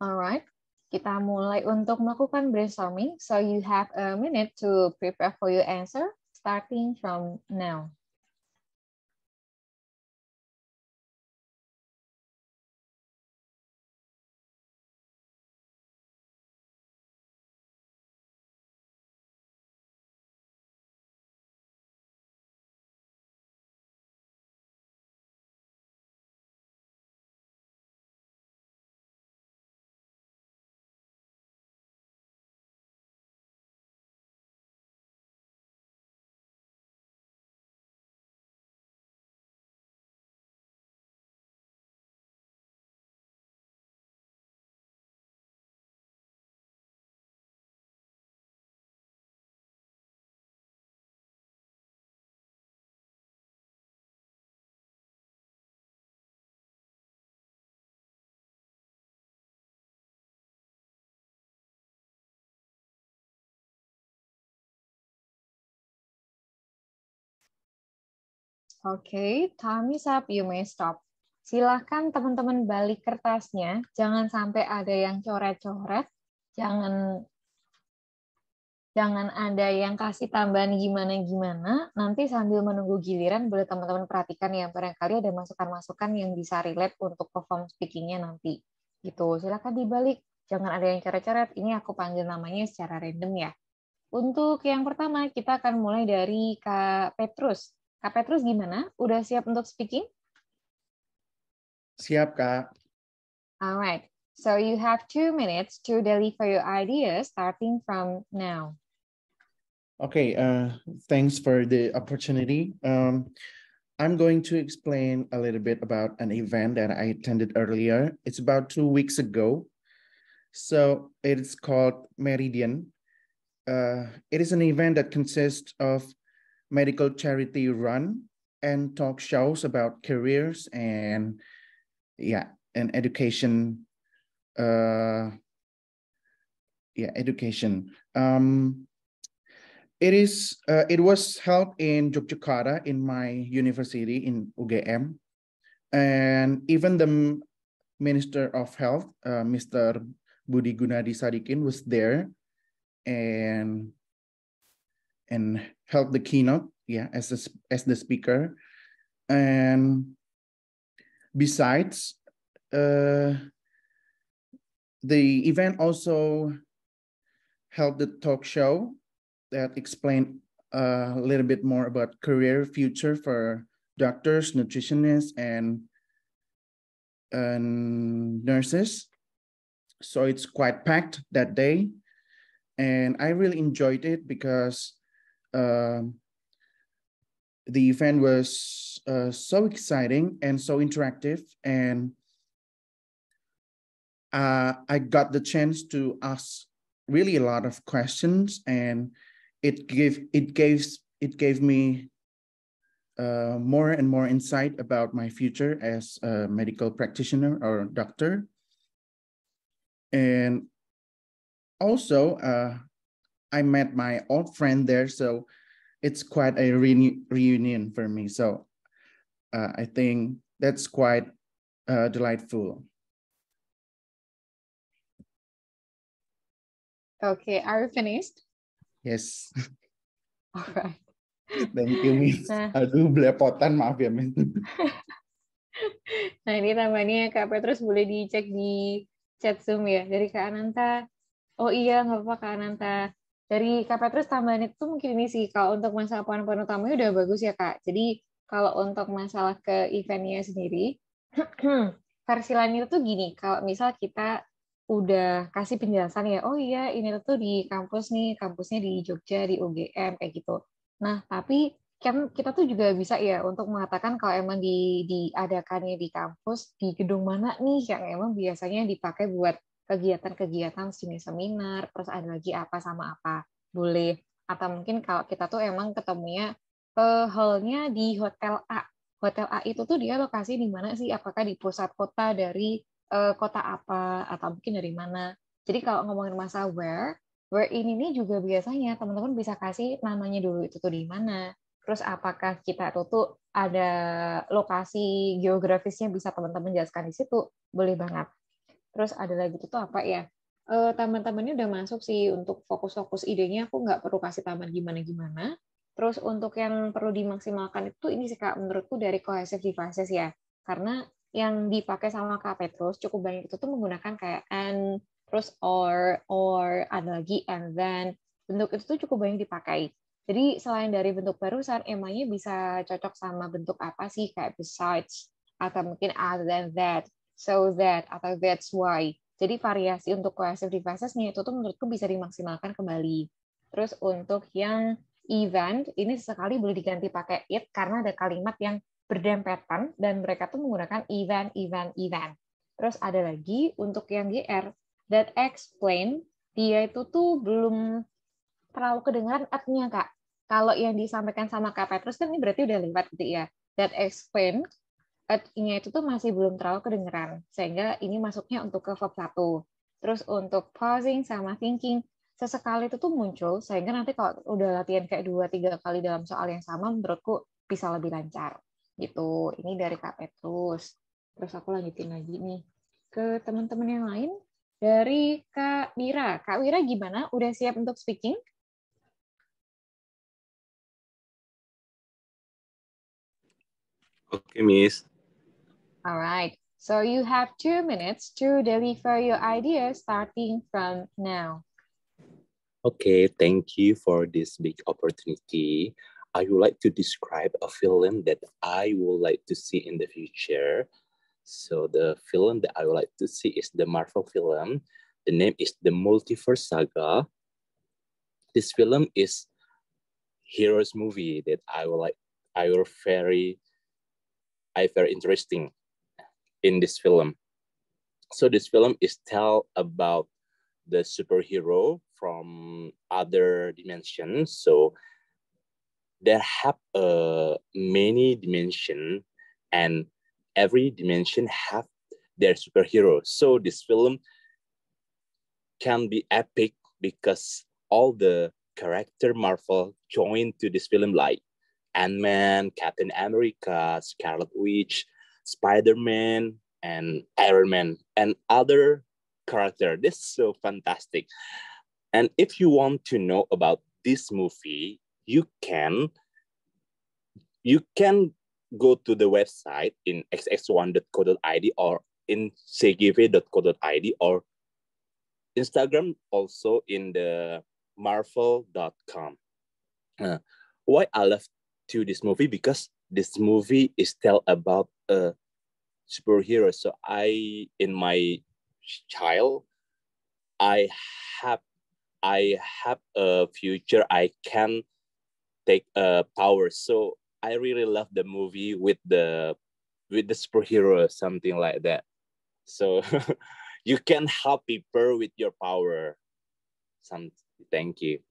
Alright, kita mulai untuk melakukan brainstorming. So you have a minute to prepare for your answer, starting from now. Oke, time is up. You may stop. Silahkan teman-teman balik kertasnya. Jangan sampai ada yang coret-coret. Jangan ada yang kasih tambahan gimana-gimana. Nanti sambil menunggu giliran, boleh teman-teman perhatikan ya. Barangkali ada masukan-masukan yang bisa relate untuk perform speaking-nya nanti. Gitu. Silahkan dibalik. Jangan ada yang coret-coret. Ini aku panggil namanya secara random ya. Untuk yang pertama, kita akan mulai dari Kak Petrus. Kak Petrus gimana? Udah siap untuk speaking? Siap, Kak. Alright. So you have 2 minutes to deliver your ideas starting from now. Okay, thanks for the opportunity. I'm going to explain a little bit about an event that I attended earlier. It's about 2 weeks ago. So it's called Meridian. It is an event that consists of medical charity run and talk shows about careers and education education. It was held in Yogyakarta in my university in UGM, and even the Minister of Health, Mr. Budi Gunadi Sadikin, was there and held the keynote, as the speaker. And besides, the event also held the talk show that explained a little bit more about career future for doctors, nutritionists, and nurses. So it's quite packed that day. And I really enjoyed it because the event was so exciting and so interactive. And I got the chance to ask really a lot of questions, and it gave me more and more insight about my future as a medical practitioner or doctor. And also, I met my old friend there, so it's quite a reunion for me. So I think that's quite delightful. Okay, are you finished? Yes. All right. Thank you, Miss. Aduh, belepotan, maaf ya, Miss. Nah, ini tambahnya Kak Petrus boleh dicek di chat Zoom ya, dari Kak Ananta. Oh iya, nggak apa-apa Kak Ananta. Dari Kak Petrus tambahan itu mungkin ini sih, kalau untuk masalah poin-poin utamanya udah bagus ya Kak. Jadi kalau untuk masalah ke eventnya sendiri, versi lainnya itu gini, kalau misal kita udah kasih penjelasan ya, oh iya ini tuh di kampus nih, kampusnya di Jogja, di UGM, kayak gitu. Nah, tapi kan kita tuh juga bisa ya untuk mengatakan kalau emang diadakannya di kampus, di gedung mana nih yang emang biasanya dipakai buat kegiatan-kegiatan seminar, terus ada lagi apa sama apa, boleh. Atau mungkin kalau kita tuh emang ketemunya hall-nya di Hotel A. Hotel A itu tuh dia lokasi di mana sih? Apakah di pusat kota dari kota apa, atau mungkin dari mana. Jadi kalau ngomongin masalah where ini nih juga biasanya teman-teman bisa kasih namanya dulu itu tuh di mana. Terus apakah kita tuh ada lokasi geografisnya bisa teman-teman jelaskan di situ, boleh banget. Terus ada lagi tuh apa ya? Teman-temannya udah masuk sih untuk fokus-fokus idenya, aku nggak perlu kasih tambahan gimana-gimana. Terus untuk yang perlu dimaksimalkan itu ini sih Kak, menurutku dari cohesive devices ya. Karena yang dipakai sama Kak Petrus cukup banyak itu tuh menggunakan kayak and, terus or, ada lagi and then. Bentuk itu tuh cukup banyak dipakai. Jadi selain dari bentuk barusan, emangnya bisa cocok sama bentuk apa sih? Kayak besides, atau mungkin other than that, so that, atau that's why. Jadi variasi untuk cohesive devices-nya itu tuh menurutku bisa dimaksimalkan kembali. Terus untuk yang event, ini sesekali boleh diganti pakai it, karena ada kalimat yang berdempetan dan mereka tuh menggunakan event. Terus ada lagi untuk yang GR, that explain, dia itu tuh belum terlalu kedengaran at-nya Kak. Kalau yang disampaikan sama Kak Petrus kan ini berarti udah lewat gitu ya. That explain, at-nya itu tuh masih belum terlalu kedengaran. Sehingga ini masuknya untuk ke verb 1. Terus untuk pausing sama thinking, sesekali itu tuh muncul, sehingga nanti kalau udah latihan kayak 2-3 kali dalam soal yang sama, menurutku bisa lebih lancar. Gitu. Ini dari Kak Petrus. Terus aku lanjutin lagi nih ke teman-teman yang lain. Dari Kak Wira. Kak Wira gimana? Udah siap untuk speaking? Okay, Miss. All right. So you have 2 minutes to deliver your ideas starting from now. Okay, thank you for this big opportunity. I would like to describe a film that I would like to see in the future. So the film that I would like to see is the Marvel film. The name is The Multiverse Saga. This film is heroes movie that I very interesting in this film. So this film is tell about the superhero from other dimensions. So there have many dimensions, and every dimension have their superhero. So this film can be epic because all the character Marvel joined to this film, like Ant-Man, Captain America, Scarlet Witch, Spider-Man, and Iron Man, and other character. This is so fantastic. And if you want to know about this movie, you can go to the website in xx1.co.id or in cgv.co.id or Instagram also in the marvel.com. Why I love to this movie? Because this movie is tell about a superhero. So in my child, I have a future. I can take a power. So I really love the movie with the superhero, something like that. So you can help people with your power. Thank you.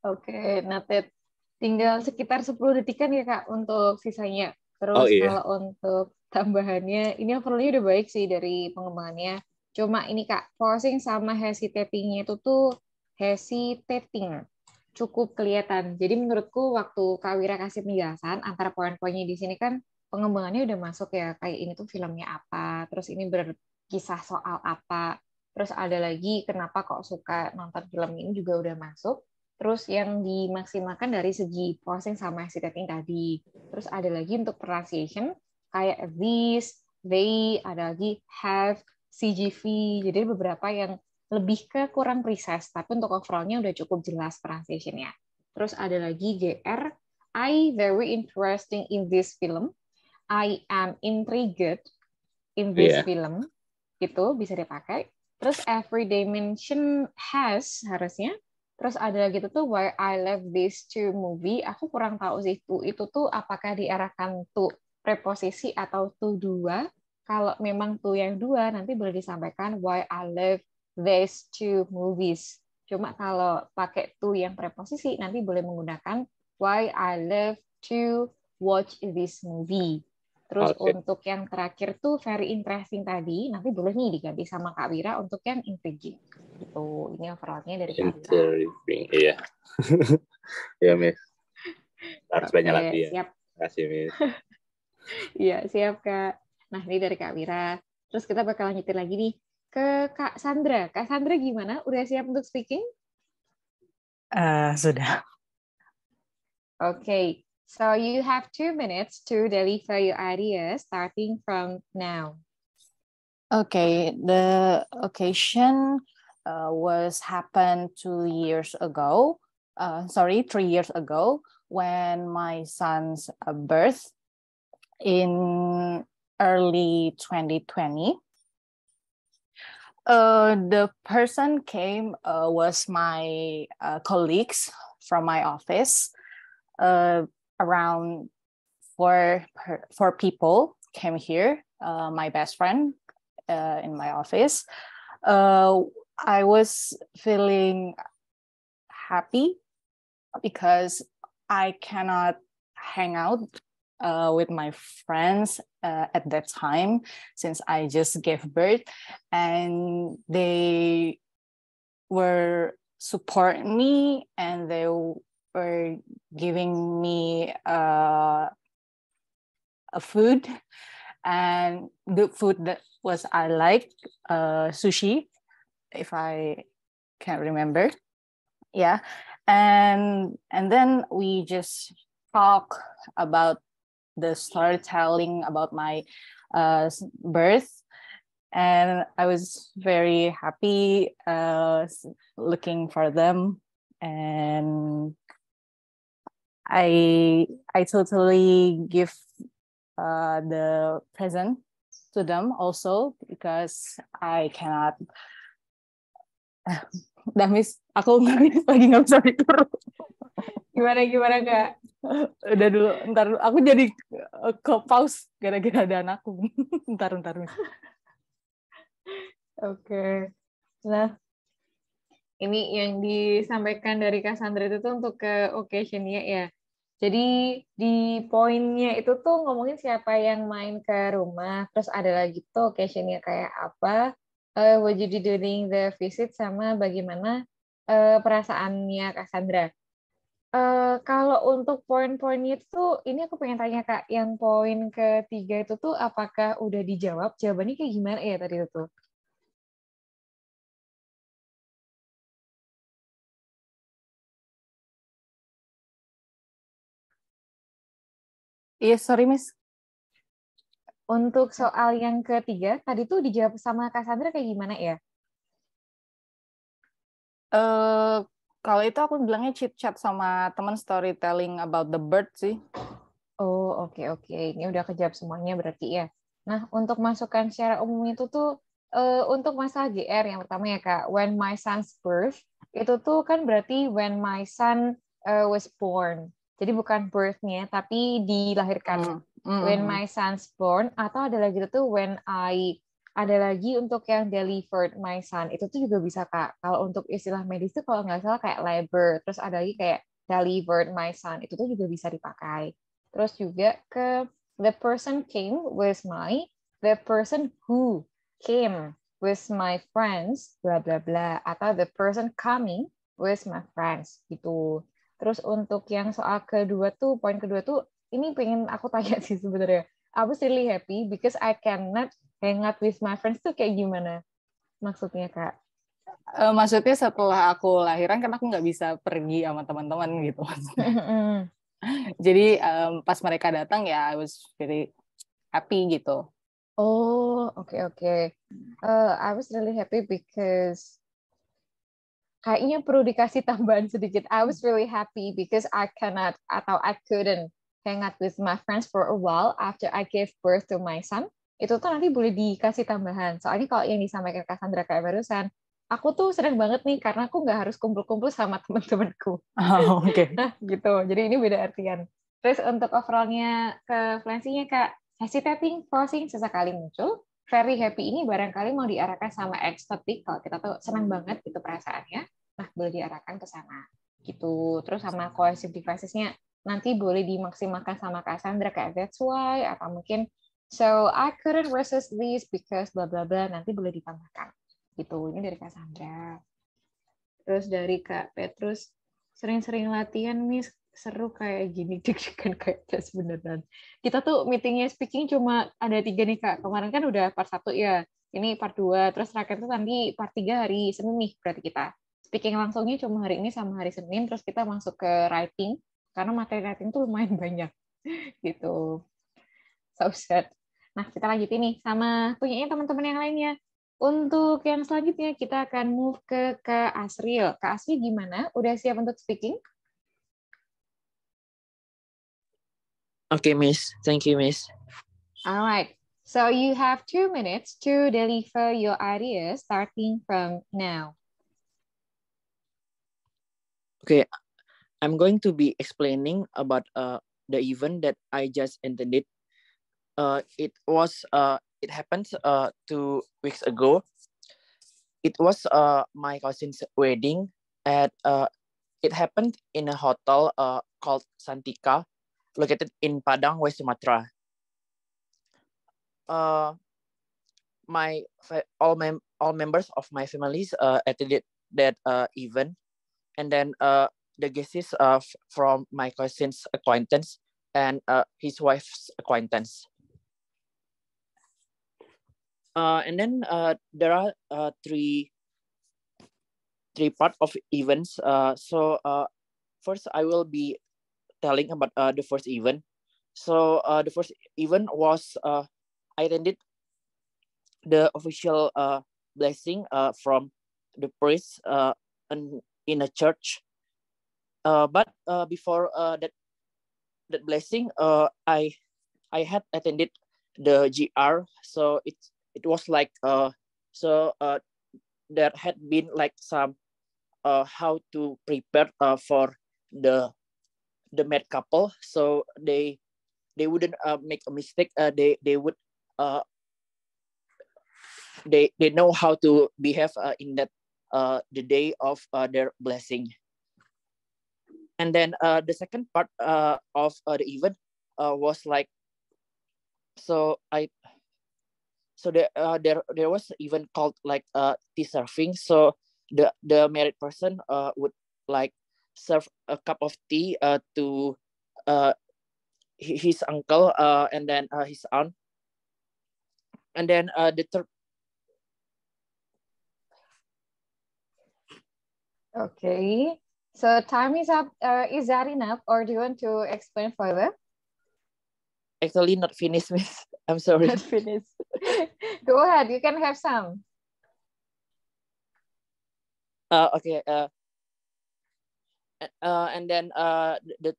Oke, noted. Tinggal sekitar 10 detikan ya Kak untuk sisanya. Oh Terus iya. kalau untuk tambahannya, ini overall-nya udah baik sih dari pengembangannya. Cuma ini Kak, pausing sama hesitating-nya itu tuh hesitating. Cukup kelihatan. Jadi menurutku waktu Kak Wira kasih penjelasan, antara poin-poinnya di sini kan pengembangannya udah masuk ya. Kayak ini tuh filmnya apa, terus ini berkisah soal apa. Terus ada lagi kenapa kok suka nonton film ini juga udah masuk. Terus yang dimaksimalkan dari segi pausing sama hesitating tadi. Terus ada lagi untuk pronunciation, kayak this, they, ada lagi have, CGV. Jadi beberapa yang lebih ke kurang precise, tapi untuk overall-nya udah cukup jelas pronunciation-nya. Terus ada lagi GR, I very interesting in this film. I am intrigued in this film. Itu bisa dipakai. Terus every dimension has harusnya. Terus ada lagi tuh why I love this two movie. Aku kurang tahu sih itu tuh apakah diarahkan tuh preposisi atau tuh dua. Kalau memang tuh yang dua nanti boleh disampaikan why I love these two movies. Cuma kalau pakai tuh yang preposisi nanti boleh menggunakan why I love to watch this movie. Terus untuk yang terakhir tuh very interesting tadi, nanti boleh nih diganti sama Kak Wira untuk yang intriguing. Gitu. Ini overall-nya dari Kak Wira. Intriguing, iya. Ya, Miss. Harus banyak latihan. Siap. Terima kasih, Miss. Iya, siap, Kak. Nah, ini dari Kak Wira. Terus kita bakal lanjutin lagi nih ke Kak Sandra. Kak Sandra gimana? Udah siap untuk speaking? Sudah. Okay. So you have 2 minutes to deliver your ideas starting from now. Okay, the occasion was happened 3 years ago when my son's birth in early 2020. The person came was my colleagues from my office. Around four people came here, my best friend in my office. I was feeling happy because I cannot hang out with my friends at that time since I just gave birth, and they were supporting me and they were giving me a food, and the food that was I like sushi, if I can remember. Yeah, and then we just talk about the storytelling about my birth, and I was very happy looking for them, and I totally give the present to them also because I cannot. Damis, aku lagi nggak bisa tidur. Gimana Kak? Udah dulu, ntar aku jadi ke pause gara-gara ada anakku. Ntar. Oke. Nah, ini yang disampaikan dari Kak Sandra itu tuh untuk ke occasion-nya ya. Jadi di poinnya itu tuh ngomongin siapa yang main ke rumah, terus ada lagi tuh occasion-nya kayak apa, what you do during the visit sama bagaimana perasaannya Cassandra. Kalau untuk poin-poinnya itu, ini aku pengen tanya Kak, yang poin ketiga itu tuh apakah udah dijawab? Jawabannya kayak gimana ya tadi itu? Iya, sorry Miss. Untuk soal yang ketiga, tadi tuh dijawab sama Cassandra kayak gimana ya? Kalau itu aku bilangnya chit chat sama teman storytelling about the bird sih. Oh, oke. Ini udah kejawab semuanya berarti ya. Nah, untuk masukan secara umum itu tuh untuk masalah GR yang pertama ya Kak, when my son's birth, itu tuh kan berarti when my son was born. Jadi bukan birth-nya, tapi dilahirkan. When my son's born, atau ada lagi itu when ada lagi untuk yang delivered my son. Itu tuh juga bisa Kak. Kalau untuk istilah medis tuh kalau nggak salah kayak labor, terus ada lagi kayak delivered my son. Itu tuh juga bisa dipakai. Terus juga ke the person who came with my friends, bla bla bla, atau the person coming with my friends gitu. Terus untuk yang soal kedua tuh, poin kedua tuh, ini pengen aku tanya sih sebenarnya. I was really happy because I cannot hang out with my friends tuh kayak gimana? Maksudnya Kak? Maksudnya setelah aku lahiran kan aku nggak bisa pergi sama teman-teman gitu. Jadi pas mereka datang ya I was very happy gitu. Oh, oke. I was really happy because kayaknya perlu dikasih tambahan sedikit. I was really happy because I cannot atau I couldn't hang out with my friends for a while after I gave birth to my son. Itu tuh nanti boleh dikasih tambahan. Soalnya kalau yang disampaikan Cassandra kayak barusan, aku tuh senang banget nih karena aku nggak harus kumpul-kumpul sama teman-temanku. Oh, oke. Nah, gitu. Jadi ini beda artian. Terus untuk overall-nya ke fluency-nya Kak, hesitating, pausing sesekali muncul. Very happy ini barangkali mau diarahkan sama ecstatic kalau kita tuh senang banget gitu perasaannya. Nah, boleh diarahkan ke sana. Gitu. Terus sama cohesive devices-nya nanti boleh dimaksimalkan sama Cassandra kayak that's why atau mungkin so I couldn't resist this because bla bla bla nanti boleh ditambahkan. Gitu. Ini dari Cassandra. Terus dari Kak Petrus, sering-sering latihan Miss, seru kayak gini deg-degan kayak tes beneran. Kita tuh meetingnya speaking cuma ada 3 nih Kak. Kemarin kan udah part 1 ya. Ini part 2. Terus terakhir tuh nanti part 3 hari Senin nih berarti kita. Speaking langsungnya cuma hari ini sama hari Senin. Terus kita masuk ke writing. Karena materi writing tuh lumayan banyak. Gitu. So sad. Nah, kita lanjutin nih sama punyanya teman-teman yang lainnya. Untuk yang selanjutnya kita akan move ke Kak Asril. Kak Asril gimana? Udah siap untuk speaking? Okay, Miss. Thank you, Miss. Alright. So you have 2 minutes to deliver your ideas starting from now. Okay, I'm going to be explaining about the event that I just attended. It happened 2 weeks ago. It was my cousin's wedding, and it happened in a hotel called Santika, located in Padang, West Sumatra. All members of my families attended that event, and then the guests from my cousin's acquaintance and his wife's acquaintance. And then there are three part of events. So first I will be telling about the first event. So the first event was I attended the official blessing from the priest in a church. But before that blessing, I had attended the GR. So it was like there had been like some how to prepare for the married couple, so they wouldn't make a mistake. They would they know how to behave in that the day of their blessing. And then the second part of the event was like, so So there was even called like tea serving. So the married person would like serve a cup of tea to his uncle and then his aunt, and then the third. Okay, so time is up. Is that enough, or do you want to explain further? Actually, not finished, Miss. I'm sorry. Not finished. Go ahead. You can have some. Okay. And then the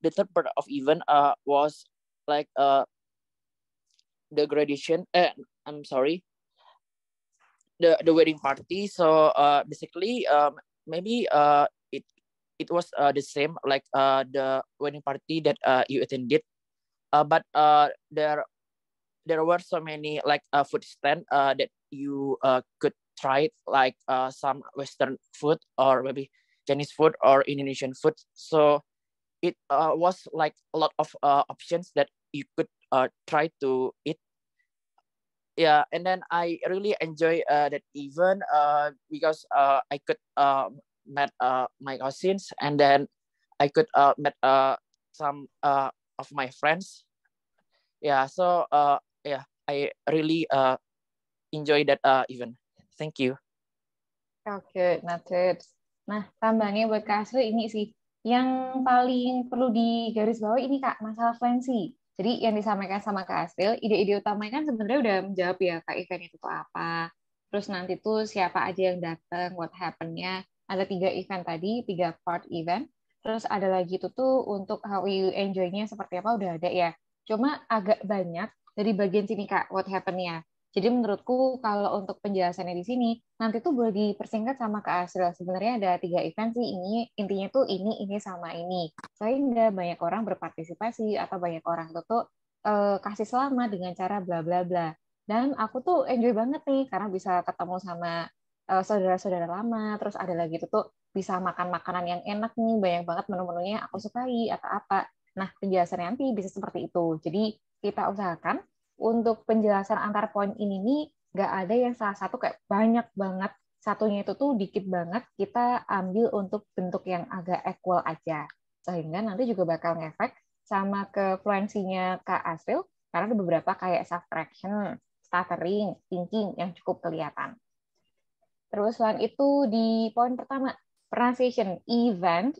third part of event was like the graduation. I'm sorry. The wedding party. So basically maybe it was the same like the wedding party that you attended. But there were so many like food stand that you could try like some Western food or maybe Chinese food or Indonesian food. So it was like a lot of options that you could try to eat. Yeah, and then I really enjoy that event because I could met my cousins, and then I could met some of my friends. Yeah, so yeah, I really enjoy that event. Thank you. Oke, noted. Nah, tambahannya buat Kak Asri ini sih, yang paling perlu digarisbawahi ini Kak, masalah fluency. Jadi yang disampaikan sama Kak Asril, ide-ide utamanya kan sebenarnya udah menjawab ya Kak, event itu tuh apa. Terus nanti tuh siapa aja yang datang, what happen-nya. Ada 3 event tadi, 3 part event. Terus ada lagi tuh untuk how you enjoy-nya seperti apa udah ada ya. Cuma agak banyak dari bagian sini Kak, what happen-nya. Jadi menurutku kalau untuk penjelasannya di sini, nanti tuh boleh dipersingkat sama Kak Asril. Sebenarnya ada 3 event sih, ini intinya tuh ini sama ini. Sehingga banyak orang berpartisipasi atau banyak orang tuh kasih selamat dengan cara bla bla bla. Dan aku tuh enjoy banget nih karena bisa ketemu sama saudara-saudara lama, terus ada lagi tuh bisa makan makanan yang enak nih, banyak banget menu-menunya aku sukai atau apa. Nah, penjelasannya nanti bisa seperti itu. Jadi kita usahakan untuk penjelasan antar poin ini nih nggak ada yang salah satu kayak banyak banget, satunya itu tuh dikit banget, kita ambil untuk bentuk yang agak equal aja, sehingga nanti juga bakal ngefek sama ke fluensinya Kak Asril, karena ada beberapa kayak subtraction, stuttering, thinking yang cukup kelihatan. Terus selain itu di poin pertama, pronunciation, event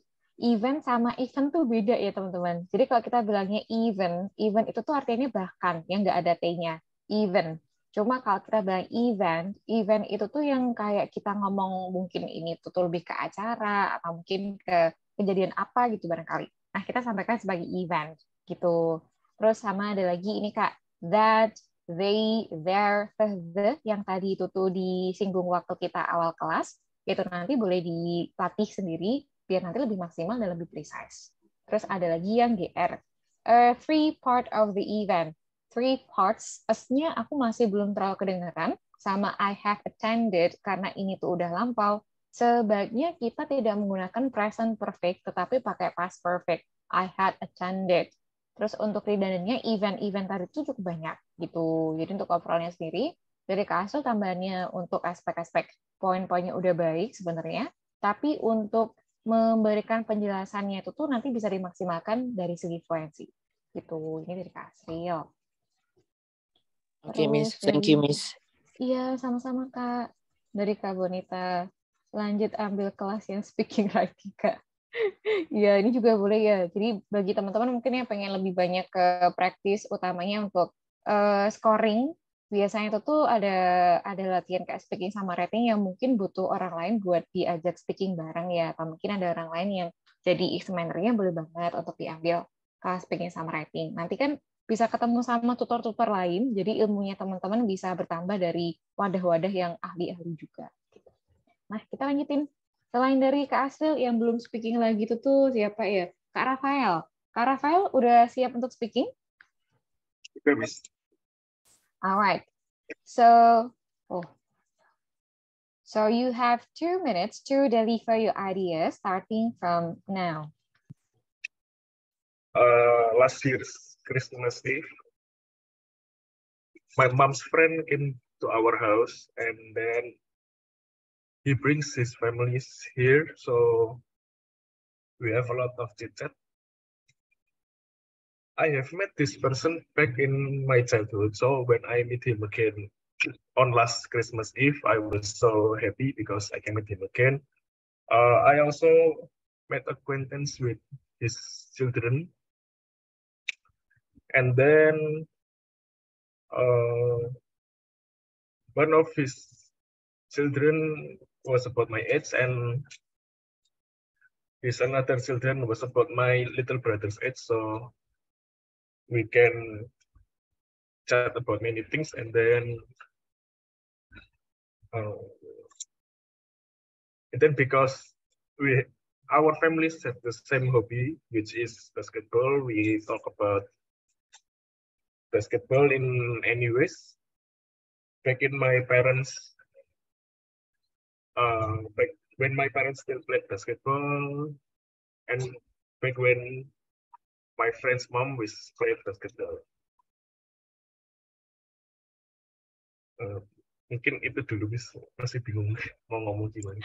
sama event tuh beda ya teman-teman. Jadi kalau kita bilangnya event itu tuh artinya bahkan, yang nggak ada T-nya, event. Cuma kalau kita bilang event itu tuh yang kayak kita ngomong mungkin ini tuh lebih ke acara, atau mungkin ke kejadian apa gitu barangkali. Nah, kita sampaikan sebagai event gitu. Terus sama ada lagi ini Kak, that, they, their, the, yang tadi itu tuh disinggung waktu kita awal kelas, itu nanti boleh dilatih sendiri, biar nanti lebih maksimal dan lebih precise. Terus ada lagi yang GR. 3 part of the event. 3 parts, S-nya aku masih belum terlalu kedengaran, sama I have attended, karena ini tuh udah lampau. Sebaiknya kita tidak menggunakan present perfect, tetapi pakai past perfect. I had attended. Terus untuk redundannya, event-event tadi itu cukup banyak. gitu. Jadi untuk overall-nya sendiri, dari Kak tambahannya untuk aspek-aspek poin-poinnya udah baik sebenarnya, tapi untuk memberikan penjelasannya itu tuh nanti bisa dimaksimalkan dari segi fluensi. Gitu. Ini dari Kak Asril. Oke, Miss. Thank you, Miss. Iya, sama-sama Kak. Dari Kak Bonita. Lanjut ambil kelas yang speaking writing, Kak. Ya, ini juga boleh ya. Jadi bagi teman-teman mungkin yang pengen lebih banyak ke praktis, utamanya untuk scoring, biasanya itu tuh ada latihan kayak speaking sama writing yang mungkin butuh orang lain buat diajak speaking bareng ya, atau mungkin ada orang lain yang jadi examinernya boleh banget untuk diambil kelas speaking sama writing. Nanti kan bisa ketemu sama tutor-tutor lain, jadi ilmunya teman-teman bisa bertambah dari wadah-wadah yang ahli-ahli juga. Nah, kita lanjutin. Selain dari Kak Asril yang belum speaking lagi itu tuh siapa ya? Kak Rafael. Kak Rafael udah siap untuk speaking? Oke, Miss. Alright, so you have 2 minutes to deliver your ideas starting from now. Last year's Christmas Eve, my mom's friend came to our house, and then he brings his families here, so we have a lot of chit chat. I have met this person back in my childhood, so when I meet him again on last Christmas Eve, I was so happy because I can meet him again. I also made acquaintance with his children, and then one of his children was about my age, and his another children was about my little brother's age, so we can chat about many things. And then because our families have the same hobby, which is basketball, we talk about basketball in any ways. Back in my parents, back when my parents still played basketball, and back when my friend's mom was played basketball. Mungkin itu dulu, masih bingung mau ngomong gimana.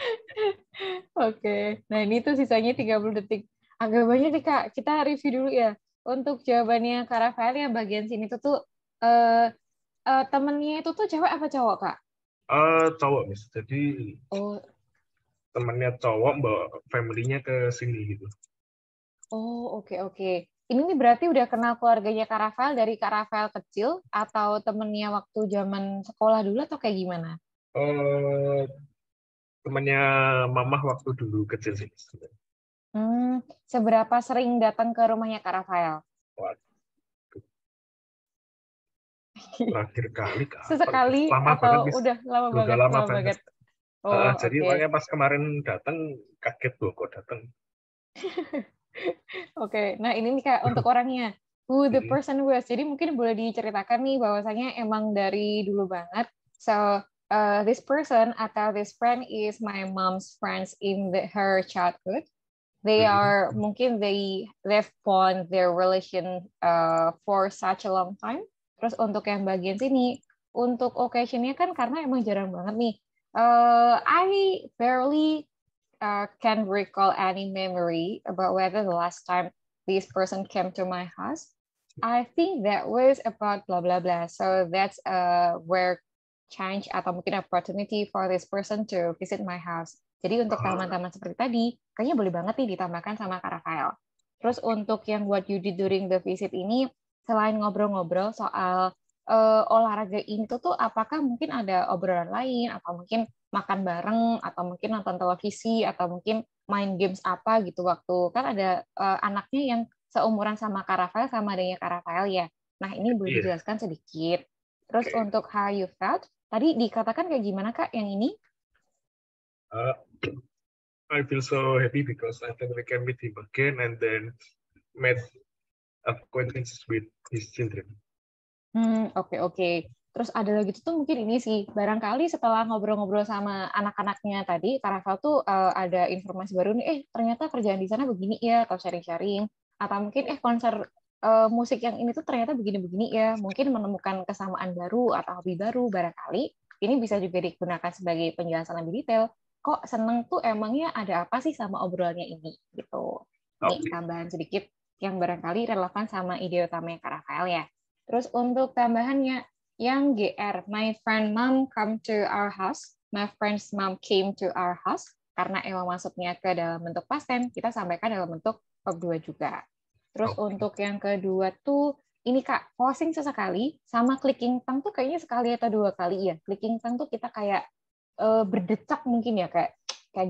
Oke, nah ini tuh sisanya 30 detik. Agak banyak nih Kak, kita review dulu ya. Untuk jawabannya Kak Rafael yang bagian sini tuh temennya itu tuh cewek apa cowok Kak? Cowok, Miss. Jadi temannya cowok bawa family-nya ke sini gitu. Oh, oke. Ini nih berarti udah kenal keluarganya Kak Rafael dari Kak Rafael kecil atau temennya waktu zaman sekolah dulu atau kayak gimana? Temannya mamah waktu dulu kecil sih. Seberapa sering datang ke rumahnya Kak Rafael? Waduh. Terakhir kali kapan? Sesekali lama atau banget, udah lama udah banget? lama banget. Jadi makanya pas kemarin datang kaget tuh kok datang. Oke, nah ini nih Kak untuk orangnya, who the person was. Jadi mungkin boleh diceritakan nih bahwasanya emang dari dulu banget. So this person atau this friend is my mom's friends in her childhood. They are mungkin they've bond their relation for such a long time. Terus untuk yang bagian sini, untuk occasion-nya kan karena emang jarang banget nih. I barely can recall any memory about whether the last time this person came to my house. I think that was about blah blah blah. So that's where change atau mungkin opportunity for this person to visit my house. Jadi untuk taman-taman seperti tadi, kayaknya boleh banget nih ditambahkan sama Kak Rafael. Terus untuk yang what you did during the visit ini, selain ngobrol-ngobrol soal olahraga ini tuh apakah mungkin ada obrolan lain atau mungkin makan bareng atau mungkin nonton televisi atau mungkin main games apa gitu waktu kan ada anaknya yang seumuran sama Kak Rafael sama adanya Kak Rafael ya. Nah ini boleh dijelaskan sedikit. Terus untuk how you felt tadi dikatakan kayak gimana Kak yang ini? I feel so happy because I finally can meet him again and then met acquaintances with his children. Oke. Terus ada lagi tuh mungkin ini sih, barangkali setelah ngobrol-ngobrol sama anak-anaknya tadi, Kak Rafael tuh ada informasi baru nih, ternyata kerjaan di sana begini ya, atau sharing-sharing, atau mungkin konser musik yang ini tuh ternyata begini-begini ya, mungkin menemukan kesamaan baru atau hobi baru, barangkali ini bisa juga digunakan sebagai penjelasan lebih detail. Kok seneng tuh emangnya ada apa sih sama obrolannya ini gitu. Ini tambahan sedikit yang barangkali relevan sama ide utamanya Kak Rafael ya. Terus untuk tambahannya yang GR, my friend mom come to our house, my friend's mom came to our house, karena emang masuknya ke dalam bentuk past tense, kita sampaikan dalam bentuk verb 2 juga. Terus untuk yang kedua tuh, ini Kak, pausing sesekali, sama clicking tongue tuh kayaknya sekali atau 2 kali ya. Clicking tongue tuh kita kayak berdecak mungkin ya, kayak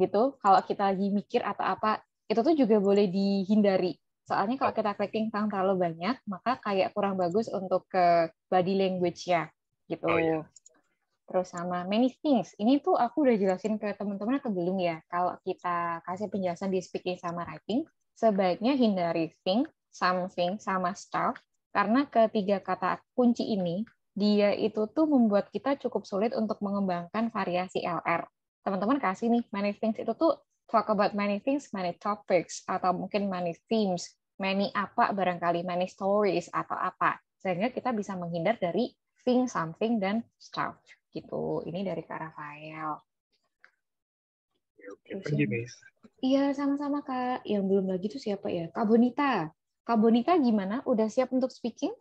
gitu. Kalau kita lagi mikir atau apa, itu tuh juga boleh dihindari. Soalnya kalau kita clicking tongue terlalu banyak, maka kayak kurang bagus untuk ke body language-nya gitu. Terus sama many things. Ini tuh aku udah jelasin ke teman-teman atau belum ya? Kalau kita kasih penjelasan di speaking sama writing, sebaiknya hindari thing, something, sama stuff. Karena ketiga kata kunci ini, dia itu tuh membuat kita cukup sulit untuk mengembangkan variasi LR. Teman-teman kasih nih, many things itu tuh talk about many things, many topics, atau mungkin many themes, many apa barangkali, many stories, atau apa. Sehingga kita bisa menghindar dari think something, dan start. Gitu. Ini dari Kak Rafael. Oke, thank you, Miss. Iya, sama-sama Kak. Yang belum lagi tuh siapa ya? Kak Bonita. Kak Bonita gimana? Udah siap untuk speaking?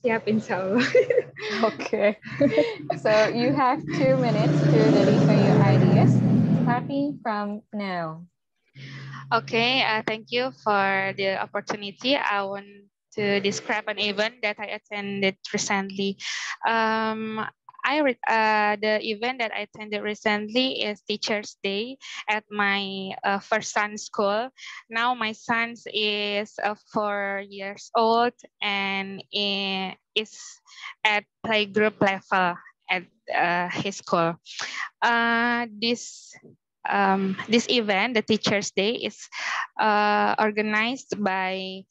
Siap, insya Allah. Okay. So you have 2 minutes to deliver your ideas, starting from now. Okay, thank you for the opportunity. I want to describe an event that I attended recently. The event that I attended recently is Teachers' Day at my first son's school. Now my son is 4 years old and is at playgroup level at his school. This event, the Teachers' Day, is organized by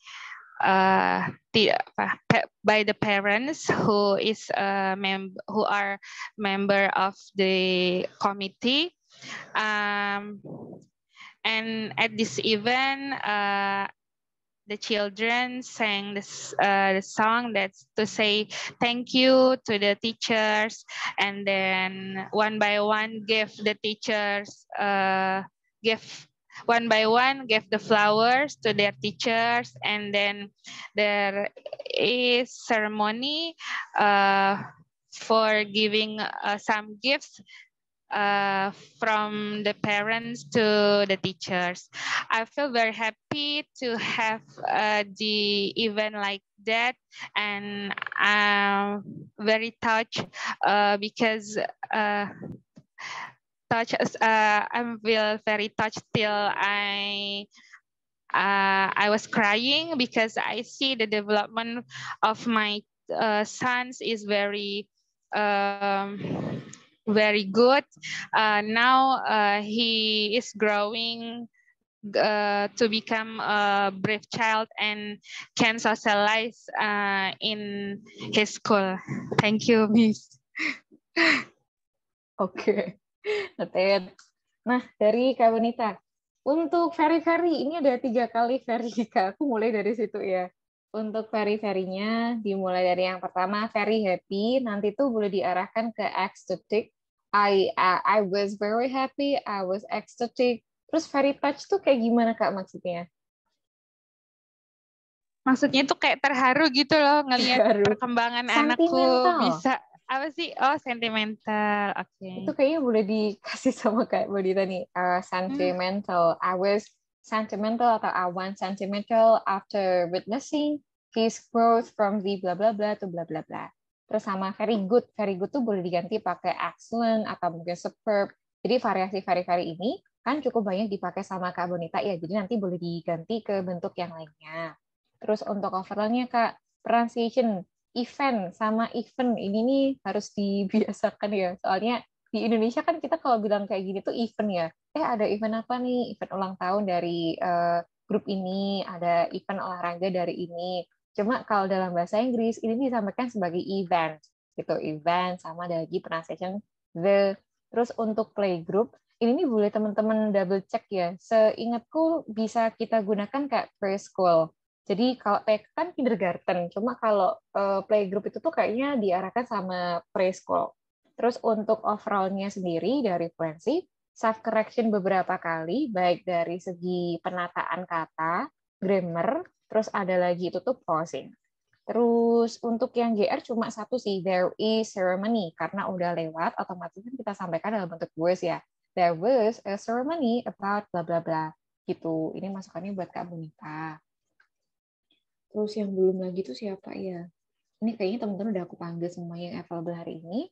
the parents who are member of the committee, and at this event the children sang the song that's to say thank you to the teachers, and then one by one give the teachers one by one give the flowers to their teachers, and then there is ceremony for giving some gifts from the parents to the teachers. I feel very happy to have the event like that, and I'm very touched because I feel very touched till I was crying because I see the development of my sons is very very good. Now he is growing to become a brave child and can socialize in his school. Thank you, Miss. Oke. Nah, dari Kak Bonita. Untuk Ferry, ini ada 3 kali Ferry, Kak. Aku mulai dari situ ya. Untuk Ferry-nya dimulai dari yang pertama, very happy, nanti tuh boleh diarahkan ke ecstatic. I was very happy, I was ecstatic. Terus very touch tuh kayak gimana Kak maksudnya? Maksudnya tuh kayak terharu gitu loh ngelihat perkembangan anakku bisa apa sih? Oh, sentimental. Oke. Okay. Itu kayaknya boleh dikasih sama Kak Bonita nih. Sentimental. I was sentimental atau I want sentimental after witnessing his growth from the bla bla bla to bla bla bla. Terus sama very good tuh boleh diganti pakai excellent atau mungkin superb. Jadi variasi ini kan cukup banyak dipakai sama Kak Bonita ya. Jadi nanti boleh diganti ke bentuk yang lainnya. Terus untuk overallnya Kak, pronunciation event sama event ini nih harus dibiasakan ya. Soalnya di Indonesia kan kita kalau bilang kayak gini tuh event ya. Ada event apa nih? Event ulang tahun dari grup ini, ada event olahraga dari ini. Cuma kalau dalam bahasa Inggris ini disampaikan sebagai event gitu, event sama ada lagi pronunciation the. Terus untuk playgroup ini nih boleh teman-teman double check ya. Seingatku bisa kita gunakan kayak preschool. Jadi kalau TK kan kindergarten, cuma kalau playgroup itu tuh kayaknya diarahkan sama preschool. Terus untuk overall-nya sendiri dari fluency, self correction beberapa kali, baik dari segi penataan kata, grammar, terus ada lagi itu tuh pausing. Terus untuk yang GR cuma satu sih, there is ceremony, karena udah lewat, otomatis kita sampaikan dalam bentuk voice ya. There was a ceremony about bla bla bla. Gitu. Ini masukannya buat Kak Bonita. Terus yang belum lagi tuh siapa ya? Ini kayaknya teman-teman udah aku panggil semua yang available hari ini.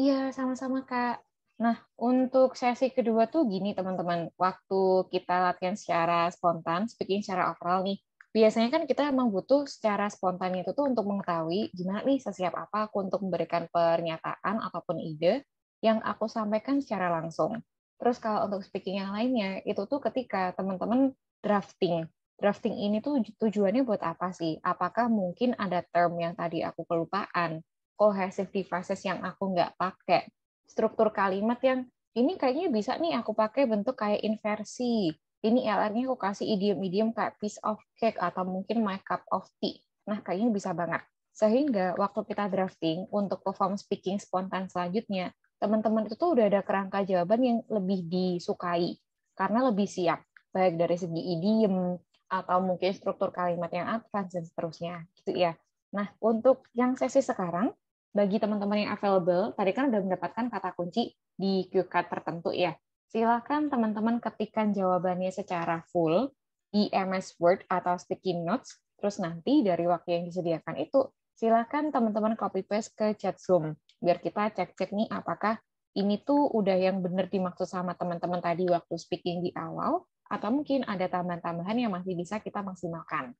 Iya, sama-sama Kak. Nah, untuk sesi kedua tuh gini teman-teman. Waktu kita latihan secara spontan, speaking secara overall nih, biasanya kan kita emang butuh secara spontan itu tuh untuk mengetahui gimana nih sesiap apa aku untuk memberikan pernyataan ataupun ide yang aku sampaikan secara langsung. Terus kalau untuk speaking yang lainnya, itu tuh ketika teman-teman drafting. Drafting ini tuh tujuannya buat apa sih? Apakah mungkin ada term yang tadi aku kelupaan, cohesive devices yang aku nggak pakai, struktur kalimat yang ini kayaknya bisa nih aku pakai bentuk kayak inversi. Ini LR-nya aku kasih idiom-idiom kayak piece of cake atau mungkin my cup of tea. Nah, kayaknya bisa banget. Sehingga waktu kita drafting untuk perform speaking spontan selanjutnya, teman-teman itu tuh udah ada kerangka jawaban yang lebih disukai karena lebih siap, baik dari segi idiom atau mungkin struktur kalimat yang advance dan seterusnya, gitu ya. Nah, untuk yang sesi sekarang, bagi teman-teman yang available, tadi kan udah mendapatkan kata kunci di cue card tertentu ya. Silakan teman-teman ketikkan jawabannya secara full di MS Word atau sticky notes, terus nanti dari waktu yang disediakan itu, silakan teman-teman copy paste ke chat Zoom, biar kita cek-cek nih apakah ini tuh udah yang benar dimaksud sama teman-teman tadi waktu speaking di awal, atau mungkin ada tambahan-tambahan yang masih bisa kita maksimalkan.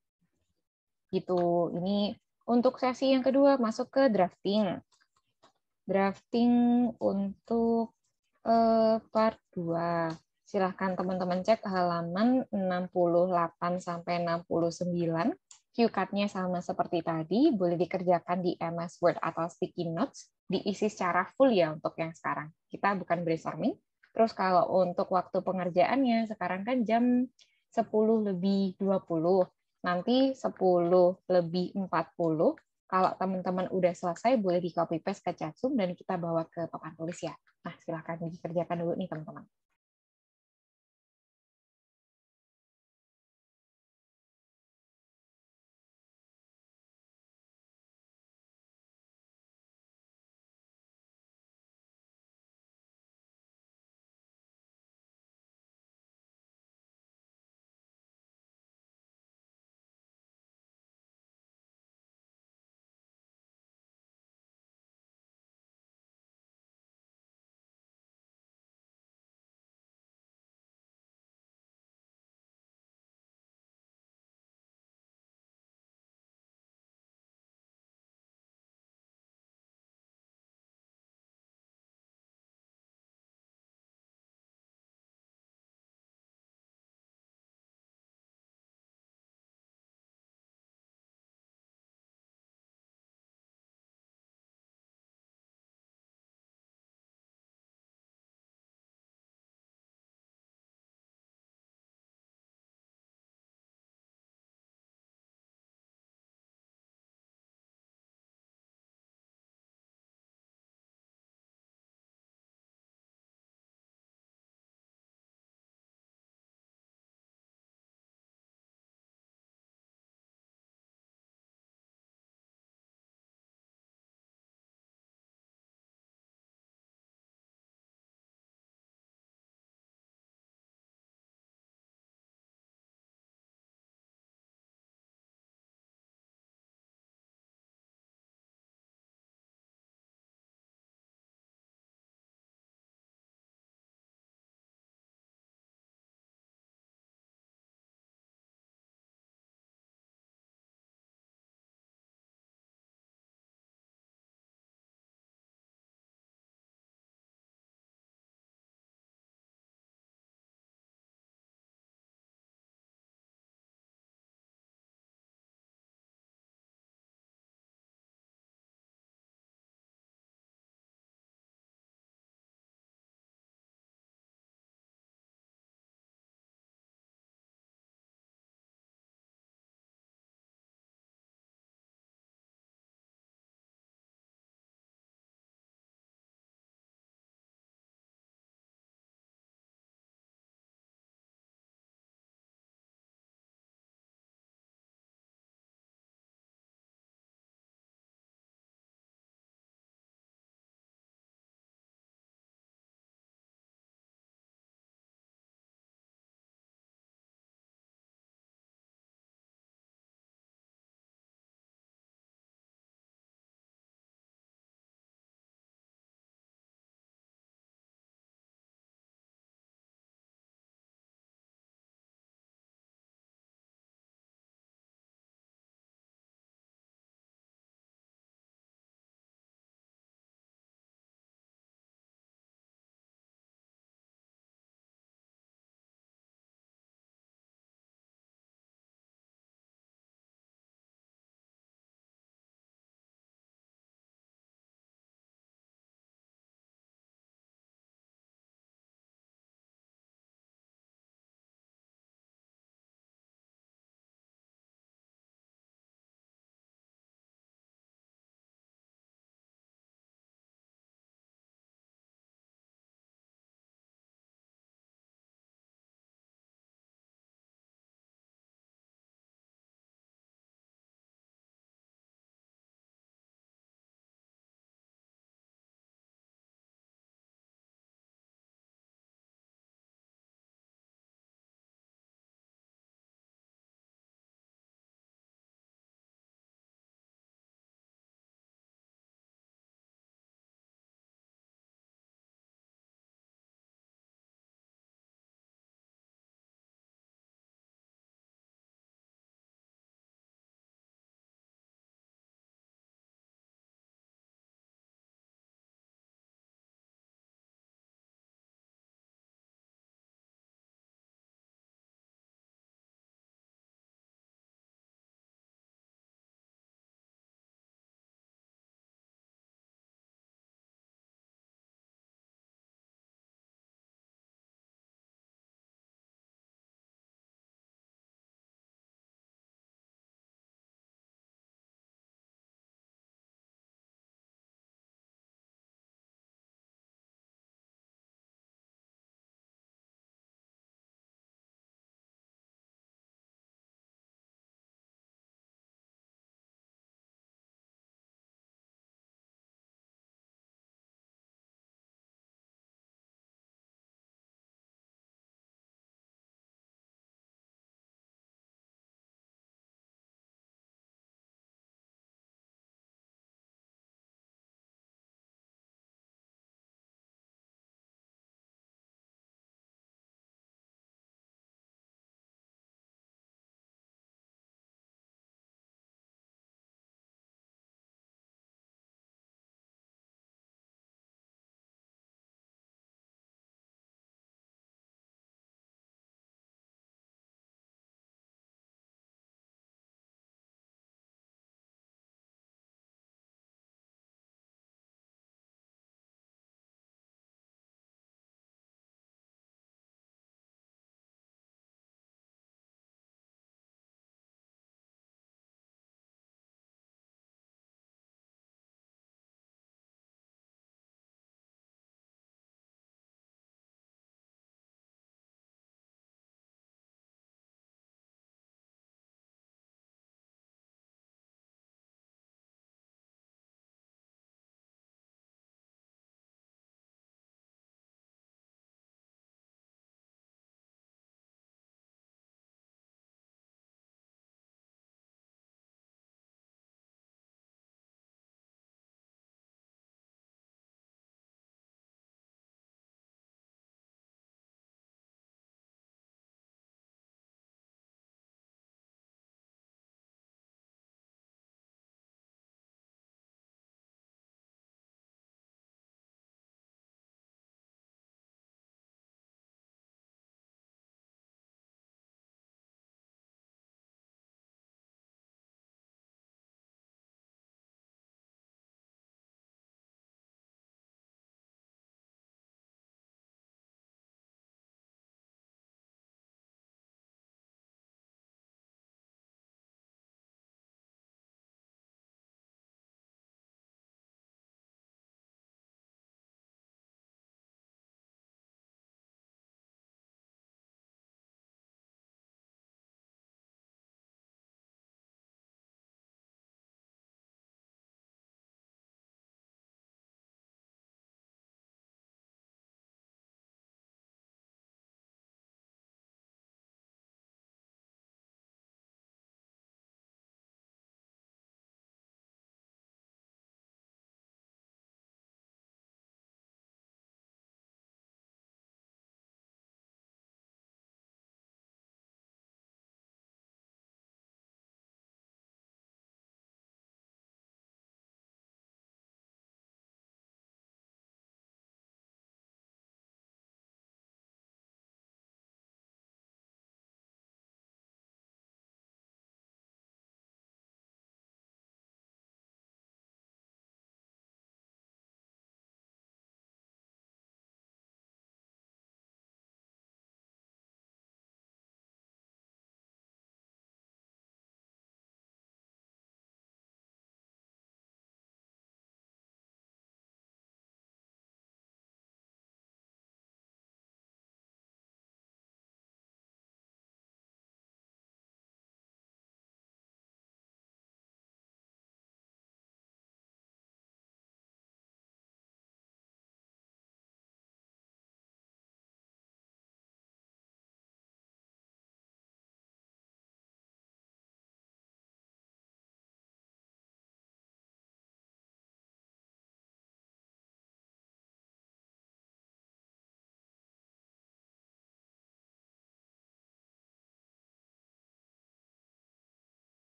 Gitu. Ini untuk sesi yang kedua masuk ke drafting. Drafting untuk part 2. Silahkan teman-teman cek halaman 68 sampai 69. Cue card-nya sama seperti tadi, boleh dikerjakan di MS Word atau sticky notes, diisi secara full ya untuk yang sekarang. Kita bukan brainstorming. Terus kalau untuk waktu pengerjaannya, sekarang kan jam 10:20. Nanti 10:40. Kalau teman-teman udah selesai, boleh di copy paste ke chat Zoom dan kita bawa ke papan tulis ya. Nah, silahkan dikerjakan dulu nih teman-teman.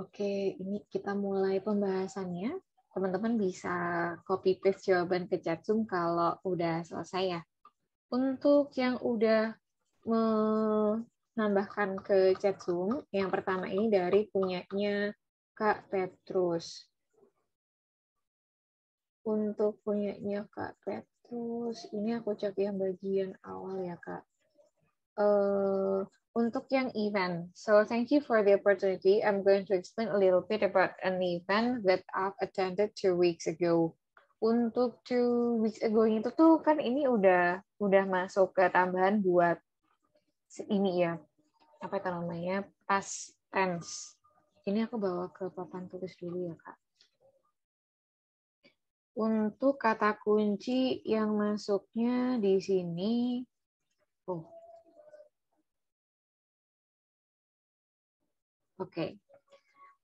Oke, ini kita mulai pembahasannya. Teman-teman bisa copy paste jawaban ke chat Zoom kalau udah selesai ya. Untuk yang udah menambahkan ke chat Zoom, yang pertama ini dari punyanya Kak Petrus. Untuk punyanya Kak Petrus, ini aku cek yang bagian awal ya Kak. Untuk yang event, so thank you for the opportunity. I'm going to explain a little bit about an event that I've attended 2 weeks ago. Untuk 2 weeks ago itu tuh kan ini udah masuk ke tambahan buat ini ya, apa itu namanya, past tense. Ini aku bawa ke papan tulis dulu ya Kak. Untuk kata kunci yang masuknya di sini, Oke.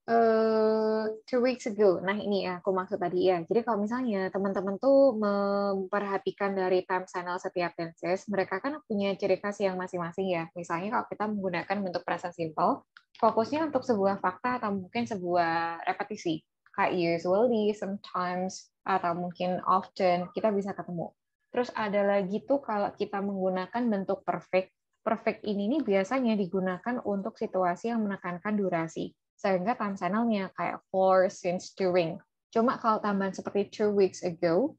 2 weeks ago. Nah, ini ya aku maksud tadi ya. Jadi kalau misalnya teman-teman tuh memperhatikan dari time channel setiap tenses, mereka kan punya ciri khas yang masing-masing ya. Misalnya kalau kita menggunakan bentuk present simple, fokusnya untuk sebuah fakta atau mungkin sebuah repetisi. Kayak usually, sometimes, atau mungkin often, kita bisa ketemu. Terus ada lagi tuh kalau kita menggunakan bentuk perfect. Perfect ini nih biasanya digunakan untuk situasi yang menekankan durasi, sehingga time channel-nya kayak for, since, during. Cuma kalau tambahan seperti 2 weeks ago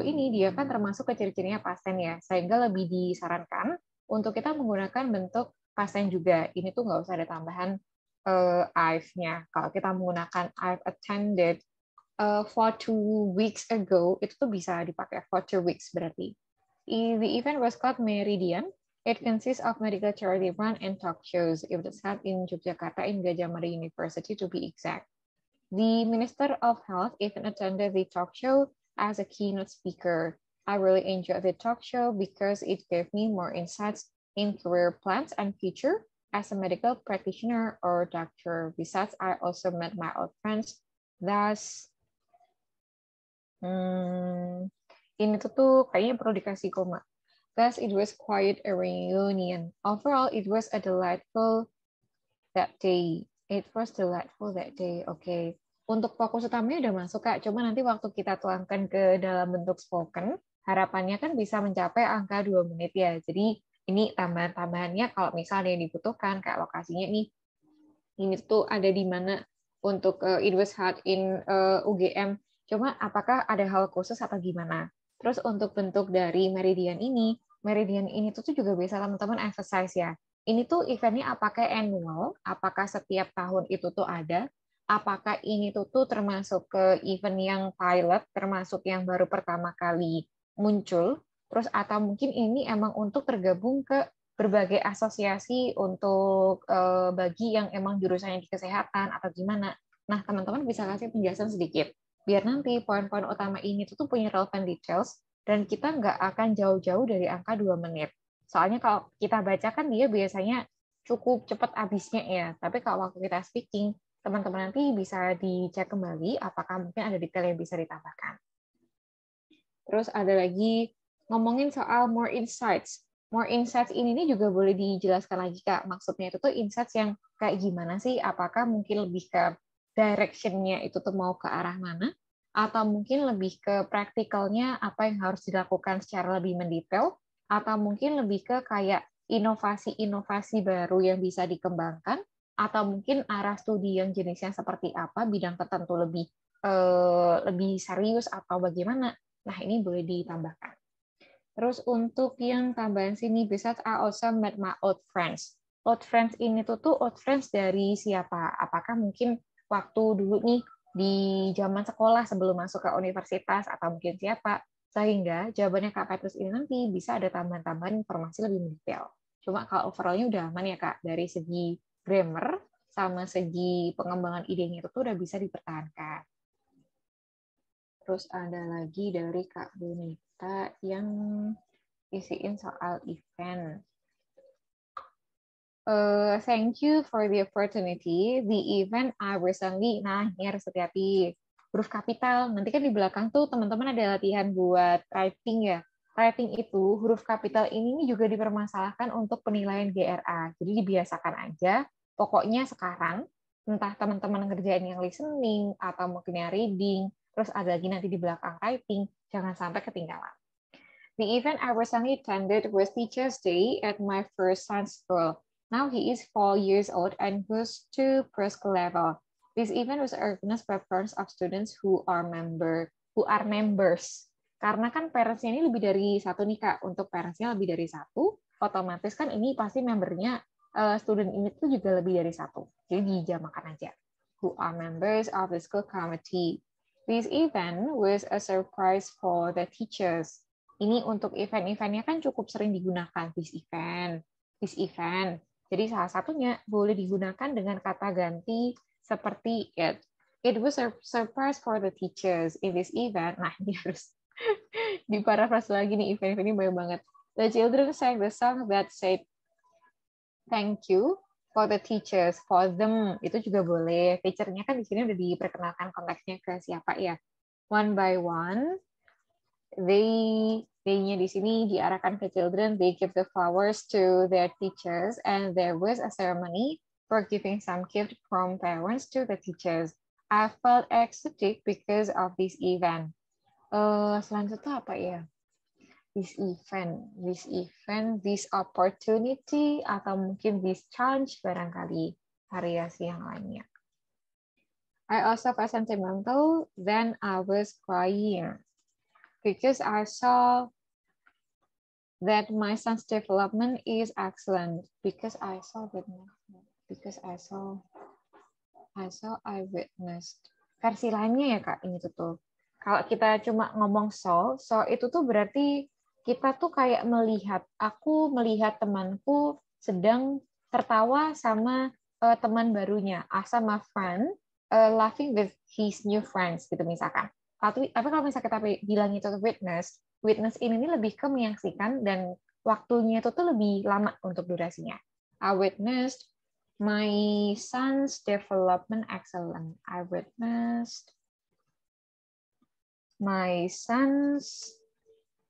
ini dia kan termasuk ke ciri-cirinya past tense ya, sehingga lebih disarankan untuk kita menggunakan bentuk past tense juga. Ini tuh nggak usah ada tambahan I've-nya. Kalau kita menggunakan I've attended for 2 weeks ago, itu tuh bisa dipakai for 2 weeks berarti. The event was called Meridian. It consists of medical charity run and talk shows. It was held in Yogyakarta in Gadjah Mada University to be exact. The Minister of Health even attended the talk show as a keynote speaker. I really enjoyed the talk show because it gave me more insights in career plans and future as a medical practitioner or doctor. Besides, I also met my old friends. Thus, ini tuh kayaknya perlu dikasih koma. Thus, it was quite a reunion. Overall, it was a delightful that day. It was delightful that day. Oke. Untuk fokus utamanya udah masuk, Kak. Cuma nanti waktu kita tuangkan ke dalam bentuk spoken, harapannya kan bisa mencapai angka 2 menit ya. Jadi, ini tambahan-tambahannya kalau misalnya yang dibutuhkan, kayak lokasinya nih, ini tuh ada di mana untuk it was held in UGM. Cuma apakah ada hal khusus atau gimana? Terus untuk bentuk dari Meridian ini tuh juga bisa teman-teman emphasize ya. Ini tuh eventnya apakah annual, apakah setiap tahun itu tuh ada, apakah ini tuh termasuk ke event yang pilot, termasuk yang baru pertama kali muncul, terus atau mungkin ini emang untuk tergabung ke berbagai asosiasi untuk bagi yang emang jurusannya di kesehatan atau gimana. Nah, teman-teman bisa kasih penjelasan sedikit. Biar nanti poin-poin utama ini tuh punya relevant details, dan kita nggak akan jauh-jauh dari angka 2 menit. Soalnya kalau kita baca kan dia biasanya cukup cepat habisnya ya. Tapi kalau waktu kita speaking, teman-teman nanti bisa dicek kembali apakah mungkin ada detail yang bisa ditambahkan. Terus ada lagi ngomongin soal more insights. More insights ini juga boleh dijelaskan lagi, Kak. Maksudnya itu tuh insights yang kayak gimana sih? Apakah mungkin lebih ke direction-nya itu tuh mau ke arah mana? Atau mungkin lebih ke praktikalnya apa yang harus dilakukan secara lebih mendetail, atau mungkin lebih ke kayak inovasi-inovasi baru yang bisa dikembangkan, atau mungkin arah studi yang jenisnya seperti apa, bidang tertentu lebih serius atau bagaimana. Nah, ini boleh ditambahkan. Terus untuk yang tambahan sini, besides I also met my old friends. Old friends ini tuh old friends dari siapa? Apakah mungkin waktu dulu nih di zaman sekolah sebelum masuk ke universitas atau mungkin siapa, sehingga jawabannya Kak Petrus ini nanti bisa ada tambahan-tambahan informasi lebih mendetail. Cuma kalau overall-nya udah aman ya Kak, dari segi grammar sama segi pengembangan idenya itu udah bisa dipertahankan. Terus ada lagi dari Kak Bunita yang isiin soal event. Thank you for the opportunity. The event I recently, nah ini harus hati-hati. Huruf kapital, nanti kan di belakang tuh teman-teman ada latihan buat writing ya. Writing itu, huruf kapital ini juga dipermasalahkan untuk penilaian GRA. Jadi dibiasakan aja, pokoknya sekarang entah teman-teman ngerjain yang listening atau mungkin yang reading, terus ada lagi nanti di belakang typing, jangan sampai ketinggalan. The event I recently attended was Teachers' Day at my first son's school. Now he is 4 years old and goes to preschool level. This event was organized by parents of students who are members. Karena kan parents-nya ini lebih dari satu nih Kak. Untuk parents-nya lebih dari satu, otomatis kan ini pasti membernya student ini tuh juga lebih dari satu. Jadi dijamakan aja. Who are members of the school committee. This event was a surprise for the teachers. Ini untuk event-eventnya kan cukup sering digunakan this event. Jadi salah satunya boleh digunakan dengan kata ganti seperti it. It was a surprise for the teachers in this event. Nah, ini harus diparafrase lagi nih, event ini banyak banget. The children sang the song that said thank you for the teachers, for them. Itu juga boleh. Feature-nya kan di sini udah diperkenalkan konteksnya ke siapa ya. One by one. They-nya di sini diarahkan ke children. They give the flowers to their teachers, and there was a ceremony for giving some gift from parents to the teachers. I felt ecstatic because of this event. Selanjutnya apa ya? This opportunity, atau mungkin this challenge barangkali variasi yang lainnya. I also felt sentimental, then I was crying. Because I saw that my son's development is excellent. I witnessed. Versi lainnya ya Kak, ini tuh. Kalau kita cuma ngomong so itu tuh berarti kita tuh kayak aku melihat temanku sedang tertawa sama teman barunya. Sama friend laughing with his new friends gitu misalkan. Tapi kalau misalnya kita bilang itu witness ini lebih ke menyaksikan dan waktunya itu tuh lebih lama untuk durasinya. I witnessed my son's development excellent. I witnessed my son's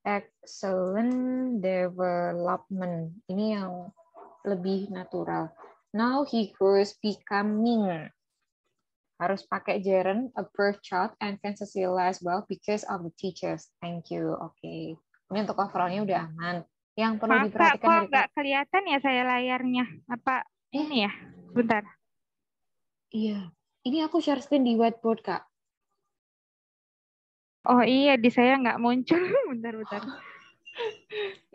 excellent development. Ini yang lebih natural. Now he grows becoming. Harus pakai gerund, a birth child, and can socialize well because of the teachers. Thank you. Oke. Ini untuk overall-nya udah aman. Yang perlu diperhatikan kok nggak kelihatan ya saya layarnya? Apa ini ya? Bentar. Iya. Ini aku share screen di whiteboard, Kak. Oh iya, di saya nggak muncul. Bentar.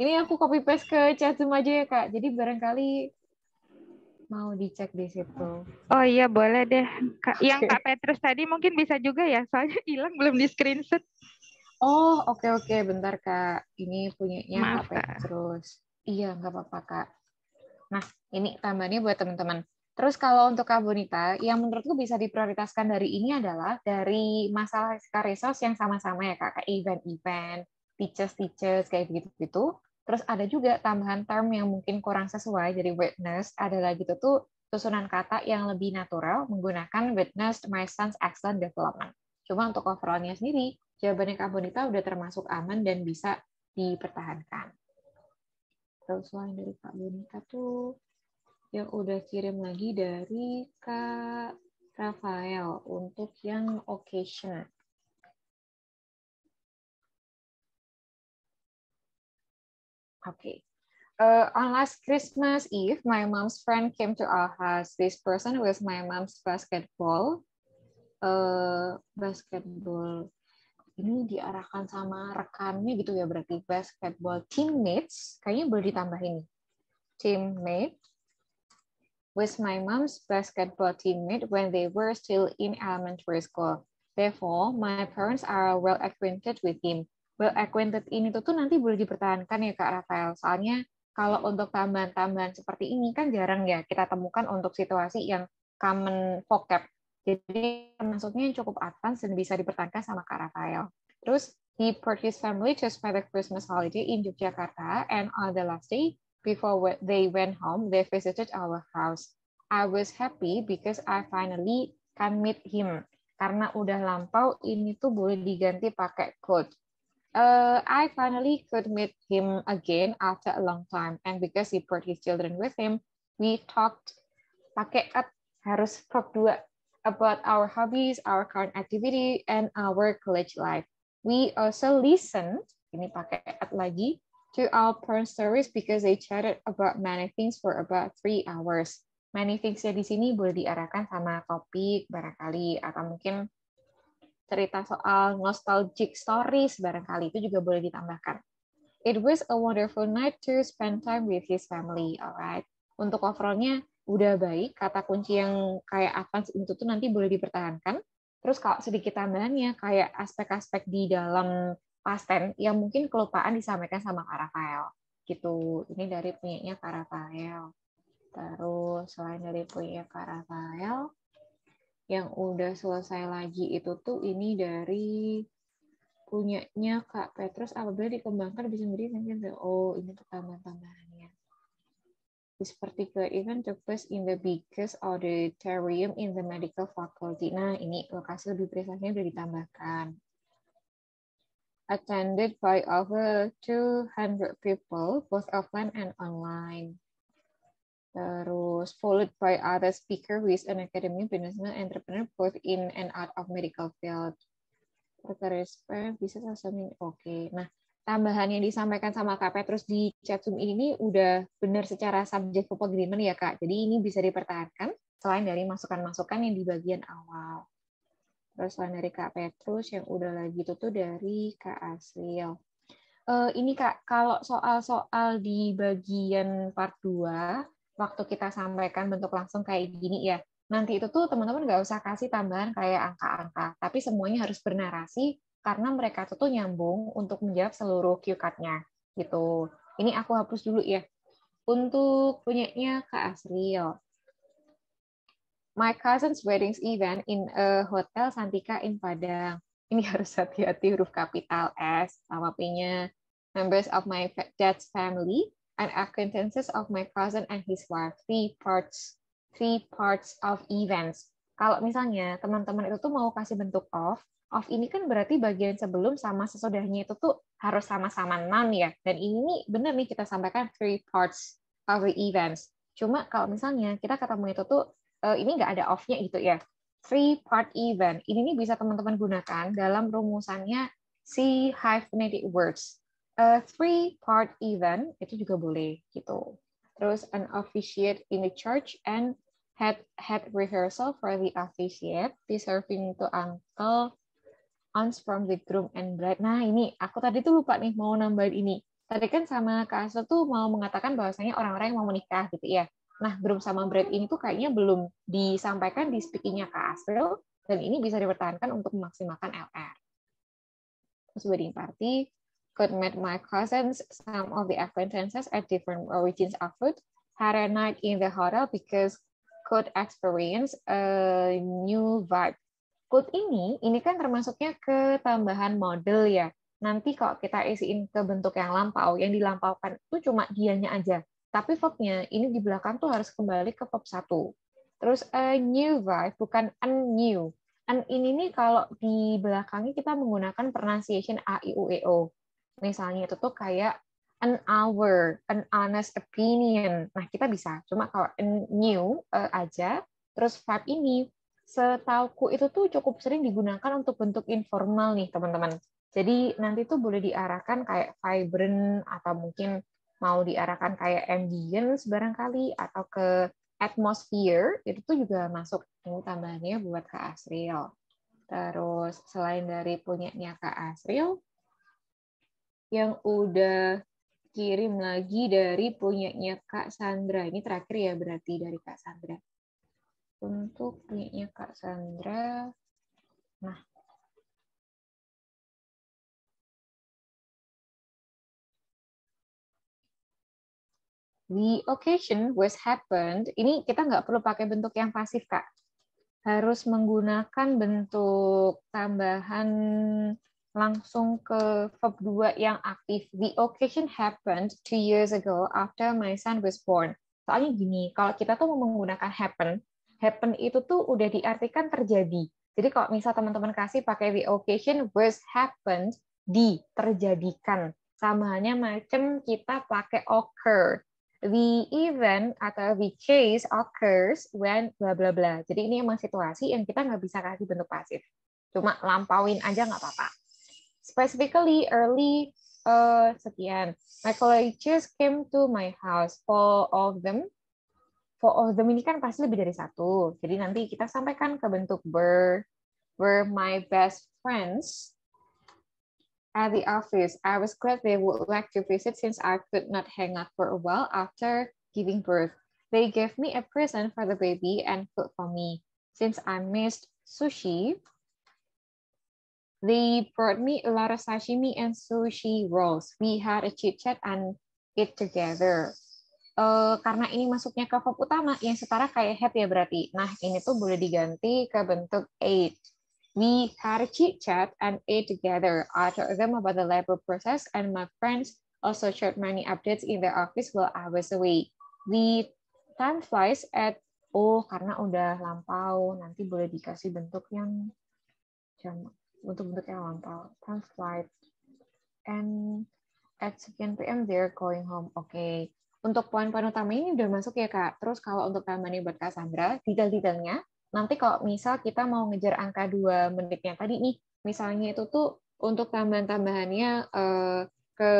Ini aku copy paste ke chat Zoom aja ya, Kak. Jadi barangkali mau dicek di situ. Oh iya, boleh deh. Yang Kak Petrus tadi mungkin bisa juga ya, soalnya hilang belum di screenshot. Oh, oke. Bentar, Kak. Ini punyanya Maaf, Kak Petrus. Iya, nggak apa-apa, Kak. Nah, ini tambahannya buat teman-teman. Terus kalau untuk Kak Bonita, yang menurutku bisa diprioritaskan dari ini adalah dari masalah resource yang sama-sama ya, Kak. Kayak event-event, teachers, kayak gitu-gitu. Terus ada juga tambahan term yang mungkin kurang sesuai, jadi witness, ada lagi tuh susunan kata yang lebih natural menggunakan witness my son's excellent development. Cuma untuk overall-nya sendiri, jawabannya Kak Bonita udah termasuk aman dan bisa dipertahankan. Terus selain dari Kak Bonita tuh, yang udah kirim lagi dari Kak Rafael untuk yang occasion. Okay. On last Christmas Eve, my mom's friend came to our house. This person was my mom's basketball. Ini diarahkan sama rekannya gitu ya, berarti basketball teammates. Kayaknya boleh ditambah ini. Teammate was my mom's basketball teammate when they were still in elementary school. Therefore, my parents are well acquainted with him. Well acquainted ini tuh nanti boleh dipertahankan ya Kak Rafael. Soalnya kalau untuk tambahan-tambahan seperti ini kan jarang ya kita temukan untuk situasi yang common vocab. Jadi maksudnya cukup advance dan bisa dipertahankan sama Kak Rafael. Terus, he brought his family to spend the Christmas holiday in Yogyakarta, and on the last day, before they went home, they visited our house. I was happy because I finally can meet him. Karena udah lampau, ini tuh boleh diganti pakai could. I finally could meet him again after a long time, and because he brought his children with him, we talked pakai harus verb 2 about our hobbies, our current activity, and our college life. We also listen, ini pakai at lagi, to our parents' stories because they chatted about many things for about 3 hours. Many things-nya di sini boleh diarahkan sama topik barangkali, atau mungkin cerita soal nostalgic stories barangkali, itu juga boleh ditambahkan. It was a wonderful night to spend time with his family. Alright. Untuk overall-nya udah baik. Kata kunci yang kayak advance itu tuh nanti boleh dipertahankan. Terus kalau sedikit tambahannya kayak aspek-aspek di dalam past tense yang mungkin kelupaan disampaikan sama Kak Rafael. Gitu. Ini dari punyanya Kak Rafael. Terus selain dari punyanya Kak Rafael, yang udah selesai lagi itu tuh ini dari punyanya Kak Petrus, apabila dikembangkan bisa menjadi oh ini tuh tambahan-tambahannya. This particular event took place in the biggest auditorium in the medical faculty. Nah, ini lokasi lebih precisnya udah ditambahkan. Attended by over 200 people, both offline and online. Terus followed by other speaker who is an academic businessman entrepreneur both in and out of medical field. Respect bisa sambil oke. Nah, tambahan yang disampaikan sama Kak Petrus di chat Zoom ini udah benar secara subject verb agreement ya Kak. Jadi ini bisa dipertahankan selain dari masukan-masukan yang di bagian awal. Terus selain dari Kak Petrus yang udah lagi itu tuh dari Kak Asril. Ini Kak, kalau soal-soal di bagian part 2 waktu kita sampaikan bentuk langsung kayak gini ya. Nanti itu tuh teman-teman nggak usah kasih tambahan kayak angka-angka, tapi semuanya harus bernarasi karena mereka tuh nyambung untuk menjawab seluruh cue card-nya gitu. Ini aku hapus dulu ya. Untuk punyanya Kak Asril. My cousin's wedding event in a hotel Santika in Padang. Ini harus hati-hati huruf kapital S sama P-nya. Members of my dad's family and acquaintances of my cousin and his wife. Three parts of events. Kalau misalnya teman-teman itu tuh mau kasih bentuk of ini kan berarti bagian sebelum sama sesudahnya itu tuh harus sama-sama noun ya. Dan ini benar nih kita sampaikan 3 parts of the events. Cuma kalau misalnya kita ketemu itu tuh ini nggak ada of-nya gitu ya. 3-part event. Ini nih bisa teman-teman gunakan dalam rumusannya si hyphenated words. 3-part event itu juga boleh gitu. Terus an officiate in the church and had rehearsal for the officiate, serving to uncle, aunts from the groom and bride. Nah ini aku tadi tuh lupa nih mau nambahin ini. Tadi kan sama Kak Asel tuh mau mengatakan bahwasanya orang-orang yang mau menikah gitu ya. Nah groom sama bride ini tuh kayaknya belum disampaikan di speaking-nya Kak Asel dan ini bisa dipertahankan untuk memaksimalkan LR. Terus wedding party. Could meet my cousins, some of the acquaintances at different origins of food, had a night in the hotel because could experience a new vibe. Could ini kan termasuknya ke tambahan model ya. Nanti kalau kita isiin ke bentuk yang lampau, yang dilampaukan itu cuma dianya aja. Tapi verbnya ini di belakang tuh harus kembali ke verb 1. Terus a new vibe, bukan new. Ini nih kalau di belakangnya kita menggunakan pronunciation A, I, U, E, O. Misalnya itu tuh kayak an hour, an honest opinion. Nah, kita bisa. Cuma kalau new aja, terus verb ini, setauku itu tuh cukup sering digunakan untuk bentuk informal nih, teman-teman. Jadi nanti tuh boleh diarahkan kayak vibrant, atau mungkin mau diarahkan kayak ambience barangkali, atau ke atmosphere, itu tuh juga masuk. Ini tambahannya buat Kak Asril. Terus selain dari punyanya Kak Asril, yang udah kirim lagi dari punyanya Kak Sandra. Ini terakhir ya berarti dari Kak Sandra. Untuk punyanya Kak Sandra. Nah. The occasion was happened. Ini kita nggak perlu pakai bentuk yang pasif, Kak. Harus menggunakan bentuk tambahan langsung ke verb 2 yang aktif. The occasion happened 2 years ago after my son was born. Soalnya gini, kalau kita tuh mau menggunakan happen itu tuh udah diartikan terjadi. Jadi kalau misal teman-teman kasih pakai the occasion was happened, terjadikan. Sama halnya macam kita pakai occur. The event atau the case occurs when bla bla bla. Jadi ini emang situasi yang kita nggak bisa kasih bentuk pasif. Cuma lampauin aja nggak apa-apa. Specifically early sekian. My colleagues came to my house. Four of them ini kan pasti lebih dari satu. Jadi nanti kita sampaikan ke bentuk were my best friends at the office. I was glad they would like to visit since I could not hang out for a while after giving birth. They gave me a present for the baby and food for me. Since I missed sushi, they brought me a lot of sashimi and sushi rolls. We had a chit-chat and eat together. Karena ini masuknya ke verb utama yang setara kayak had ya berarti. Nah, ini tuh boleh diganti ke bentuk ate. We had a chit-chat and ate together. I told them about the labor process and my friends also shared many updates in the office while I was away. The time flies at karena udah lampau, nanti boleh dikasih bentuk yang bentuk yang lampau. Time flies and at 7 PM they're going home. Oke. Untuk poin-poin utama ini udah masuk ya, Kak. Terus kalau untuk tambahannya buat Kak Sandra, detail-detailnya, nanti kalau misal kita mau ngejar angka 2 menitnya tadi nih, misalnya itu tuh untuk tambahan-tambahannya ke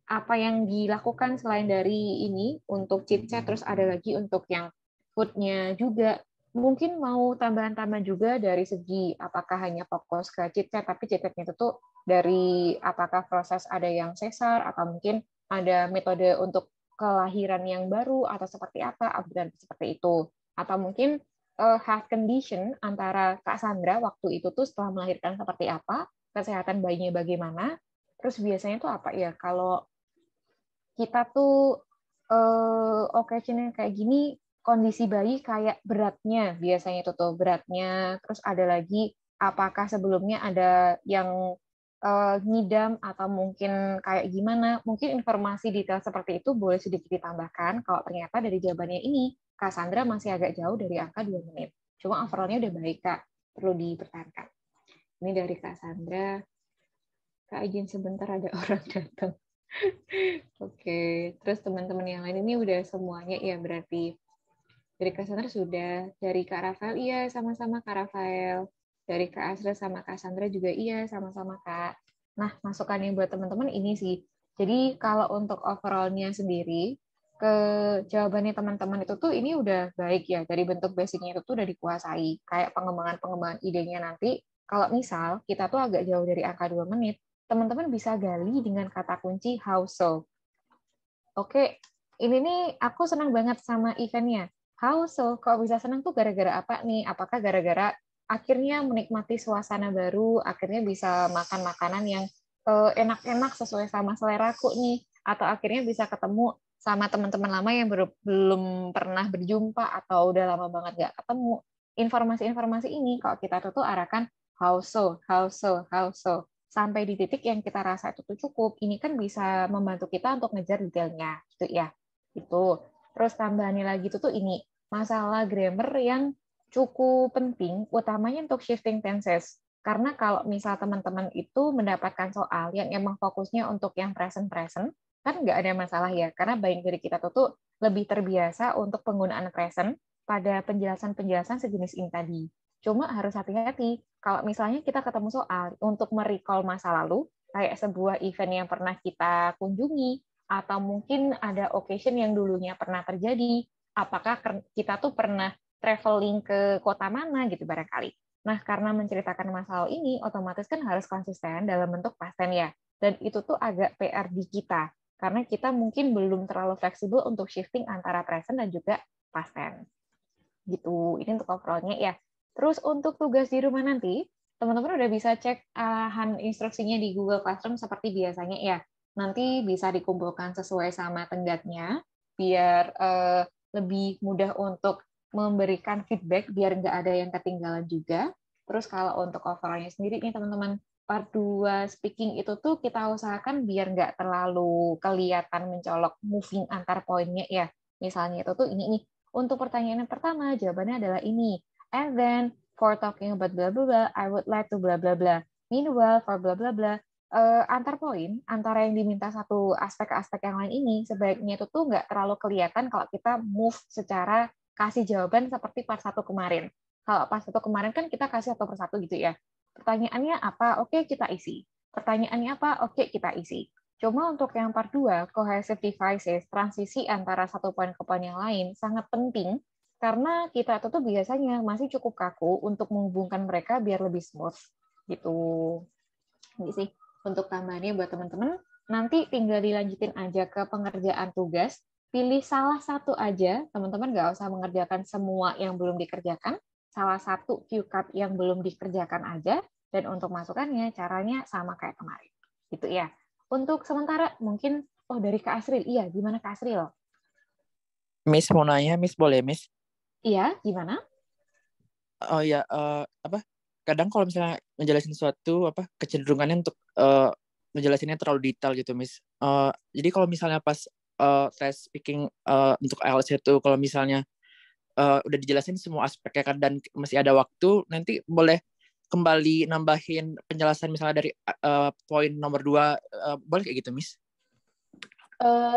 apa yang dilakukan selain dari ini, untuk chit-chat, terus ada lagi untuk yang food-nya juga. Mungkin mau tambahan-tambahan juga dari segi apakah hanya fokus ke chit-chat, tapi chit-chatnya itu tuh dari apakah proses ada yang sesar, atau mungkin ada metode untuk kelahiran yang baru, atau seperti apa, upgrade seperti itu. Atau mungkin health condition antara Kak Sandra waktu itu tuh setelah melahirkan seperti apa, kesehatan bayinya bagaimana, terus biasanya tuh apa ya, kalau kita tuh occasion kayak gini, kondisi bayi kayak beratnya, biasanya itu tuh beratnya, terus ada lagi apakah sebelumnya ada yang ngidam atau mungkin kayak gimana, mungkin informasi detail seperti itu boleh sedikit ditambahkan kalau ternyata dari jawabannya ini Kak Sandra masih agak jauh dari angka 2 menit. Cuma overall-nya udah baik, Kak. Perlu dipertahankan. Ini dari Kak Sandra. Kak, izin sebentar ada orang datang. Oke, terus teman-teman yang lain ini udah semuanya ya berarti. Dari Kak Sandra sudah, dari Kak Rafael iya sama-sama Kak Rafael. Dari Kak Asra sama Kak Sandra juga iya sama-sama Kak. Nah, masukannya buat teman-teman ini sih. Jadi kalau untuk overall-nya sendiri, ke jawabannya teman-teman itu tuh ini udah baik ya. Dari bentuk basicnya itu tuh udah dikuasai. Kayak pengembangan idenya nanti, kalau misal kita tuh agak jauh dari angka 2 menit, teman-teman bisa gali dengan kata kunci how so. Oke, ini nih aku senang banget sama eventnya. How so? Kok bisa senang tuh gara-gara apa nih? Apakah gara-gara akhirnya menikmati suasana baru, akhirnya bisa makan makanan yang enak-enak sesuai sama seleraku nih, atau akhirnya bisa ketemu sama teman-teman lama yang belum pernah berjumpa atau udah lama banget nggak ketemu. Informasi-informasi ini kalau kita tuh arahkan how so, how so, how so, sampai di titik yang kita rasa itu tuh cukup. Ini kan bisa membantu kita untuk ngejar detailnya, gitu ya. Itu. Terus tambahannya lagi itu tuh ini masalah grammar yang cukup penting, utamanya untuk shifting tenses. Karena kalau misal teman-teman itu mendapatkan soal yang emang fokusnya untuk yang present-present, kan nggak ada masalah ya, karena banyak dari kita tuh lebih terbiasa untuk penggunaan present pada penjelasan-penjelasan sejenis ini tadi. Cuma harus hati-hati, kalau misalnya kita ketemu soal untuk merecall masa lalu, kayak sebuah event yang pernah kita kunjungi, atau mungkin ada occasion yang dulunya pernah terjadi, apakah kita tuh pernah traveling ke kota mana gitu barangkali. Nah, karena menceritakan masa lalu ini, otomatis kan harus konsisten dalam bentuk past tense ya. Dan itu tuh agak PR di kita, karena kita mungkin belum terlalu fleksibel untuk shifting antara present dan juga past tense. Gitu, ini untuk overall-nya ya. Terus untuk tugas di rumah nanti, teman-teman udah bisa cek arahan instruksinya di Google Classroom seperti biasanya ya. Nanti bisa dikumpulkan sesuai sama tenggatnya, biar lebih mudah untuk memberikan feedback, biar nggak ada yang ketinggalan juga. Terus kalau untuk overall-nya sendiri nih teman-teman, part 2 speaking itu tuh kita usahakan biar nggak terlalu kelihatan mencolok moving antar poinnya ya. Misalnya itu tuh ini nih, untuk pertanyaan yang pertama, jawabannya adalah ini. And then, for talking about blah, blah, blah, I would like to blah, blah, blah. Meanwhile, for blah, blah, blah, antar poin, antara yang diminta satu aspek ke aspek yang lain ini, sebaiknya itu tuh nggak terlalu kelihatan kalau kita move secara kasih jawaban seperti part 1 kemarin. Kalau part 1 kemarin kan kita kasih satu persatu gitu ya. Pertanyaannya apa? Oke, kita isi. Pertanyaannya apa? Oke, kita isi. Cuma untuk yang part 2, cohesive devices, transisi antara satu poin ke poin yang lain, sangat penting karena kita itu tuh biasanya masih cukup kaku untuk menghubungkan mereka biar lebih smooth. Gitu. Ini sih untuk tambahannya buat teman-teman. Nanti tinggal dilanjutin aja ke pengerjaan tugas. Pilih salah satu aja, teman-teman nggak usah mengerjakan semua yang belum dikerjakan. Salah satu cue card yang belum dikerjakan aja. Dan untuk masukannya, caranya sama kayak kemarin. Gitu ya. Untuk sementara, mungkin, dari Kak Asril. Iya, gimana Kak Asril? Miss mau nanya, Miss boleh, Miss? Iya, gimana? Oh ya, kadang kalau misalnya ngejelasin sesuatu, kecenderungannya untuk ngejelasinnya terlalu detail gitu, Miss. Jadi kalau misalnya pas tes speaking untuk IELTS itu, kalau misalnya udah dijelasin semua aspeknya kan, dan masih ada waktu, nanti boleh kembali nambahin penjelasan misalnya dari poin nomor 2, boleh kayak gitu, Miss?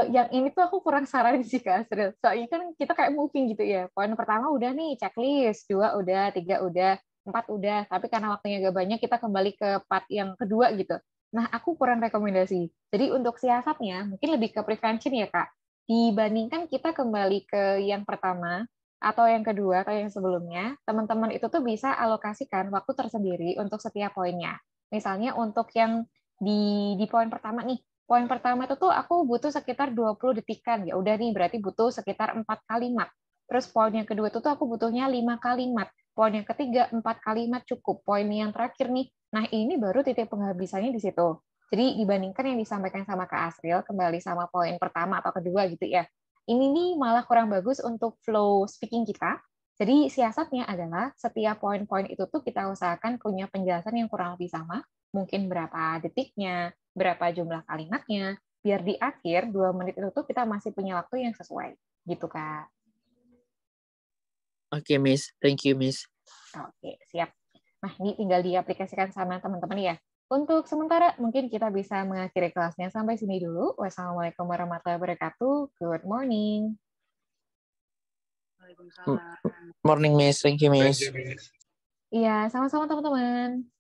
Yang ini tuh aku kurang saranin sih Kak Asril. Soalnya kan kita kayak moving gitu ya. Poin pertama udah nih, checklist. 2 udah, 3 udah, 4 udah. Tapi karena waktunya agak banyak, kita kembali ke part yang kedua gitu. Nah, aku kurang rekomendasi. Jadi untuk siasatnya, mungkin lebih ke prevention ya Kak. Dibandingkan kita kembali ke yang pertama, atau yang kedua, atau yang sebelumnya, teman-teman itu tuh bisa alokasikan waktu tersendiri untuk setiap poinnya. Misalnya untuk yang di poin pertama nih, poin pertama itu tuh aku butuh sekitar 20 detikan. Ya udah nih, berarti butuh sekitar 4 kalimat. Terus poin yang kedua itu tuh aku butuhnya 5 kalimat. Poin yang ketiga 4 kalimat cukup. Poin yang terakhir nih, nah ini baru titik penghabisannya di situ. Jadi dibandingkan yang disampaikan sama Kak Asril, kembali sama poin pertama atau kedua gitu ya. Ini nih malah kurang bagus untuk flow speaking kita. Jadi siasatnya adalah setiap poin-poin itu tuh kita usahakan punya penjelasan yang kurang lebih sama. Mungkin berapa detiknya, berapa jumlah kalimatnya, biar di akhir 2 menit itu tuh kita masih punya waktu yang sesuai. Gitu, Kak. Oke, Miss. Thank you, Miss. Oke, siap. Nah, ini tinggal diaplikasikan sama teman-teman ya. Untuk sementara, mungkin kita bisa mengakhiri kelasnya sampai sini dulu. Wassalamualaikum warahmatullahi wabarakatuh. Good morning. Morning, Miss. Thank you, Miss. Thank you, Miss. Iya, sama-sama teman-teman.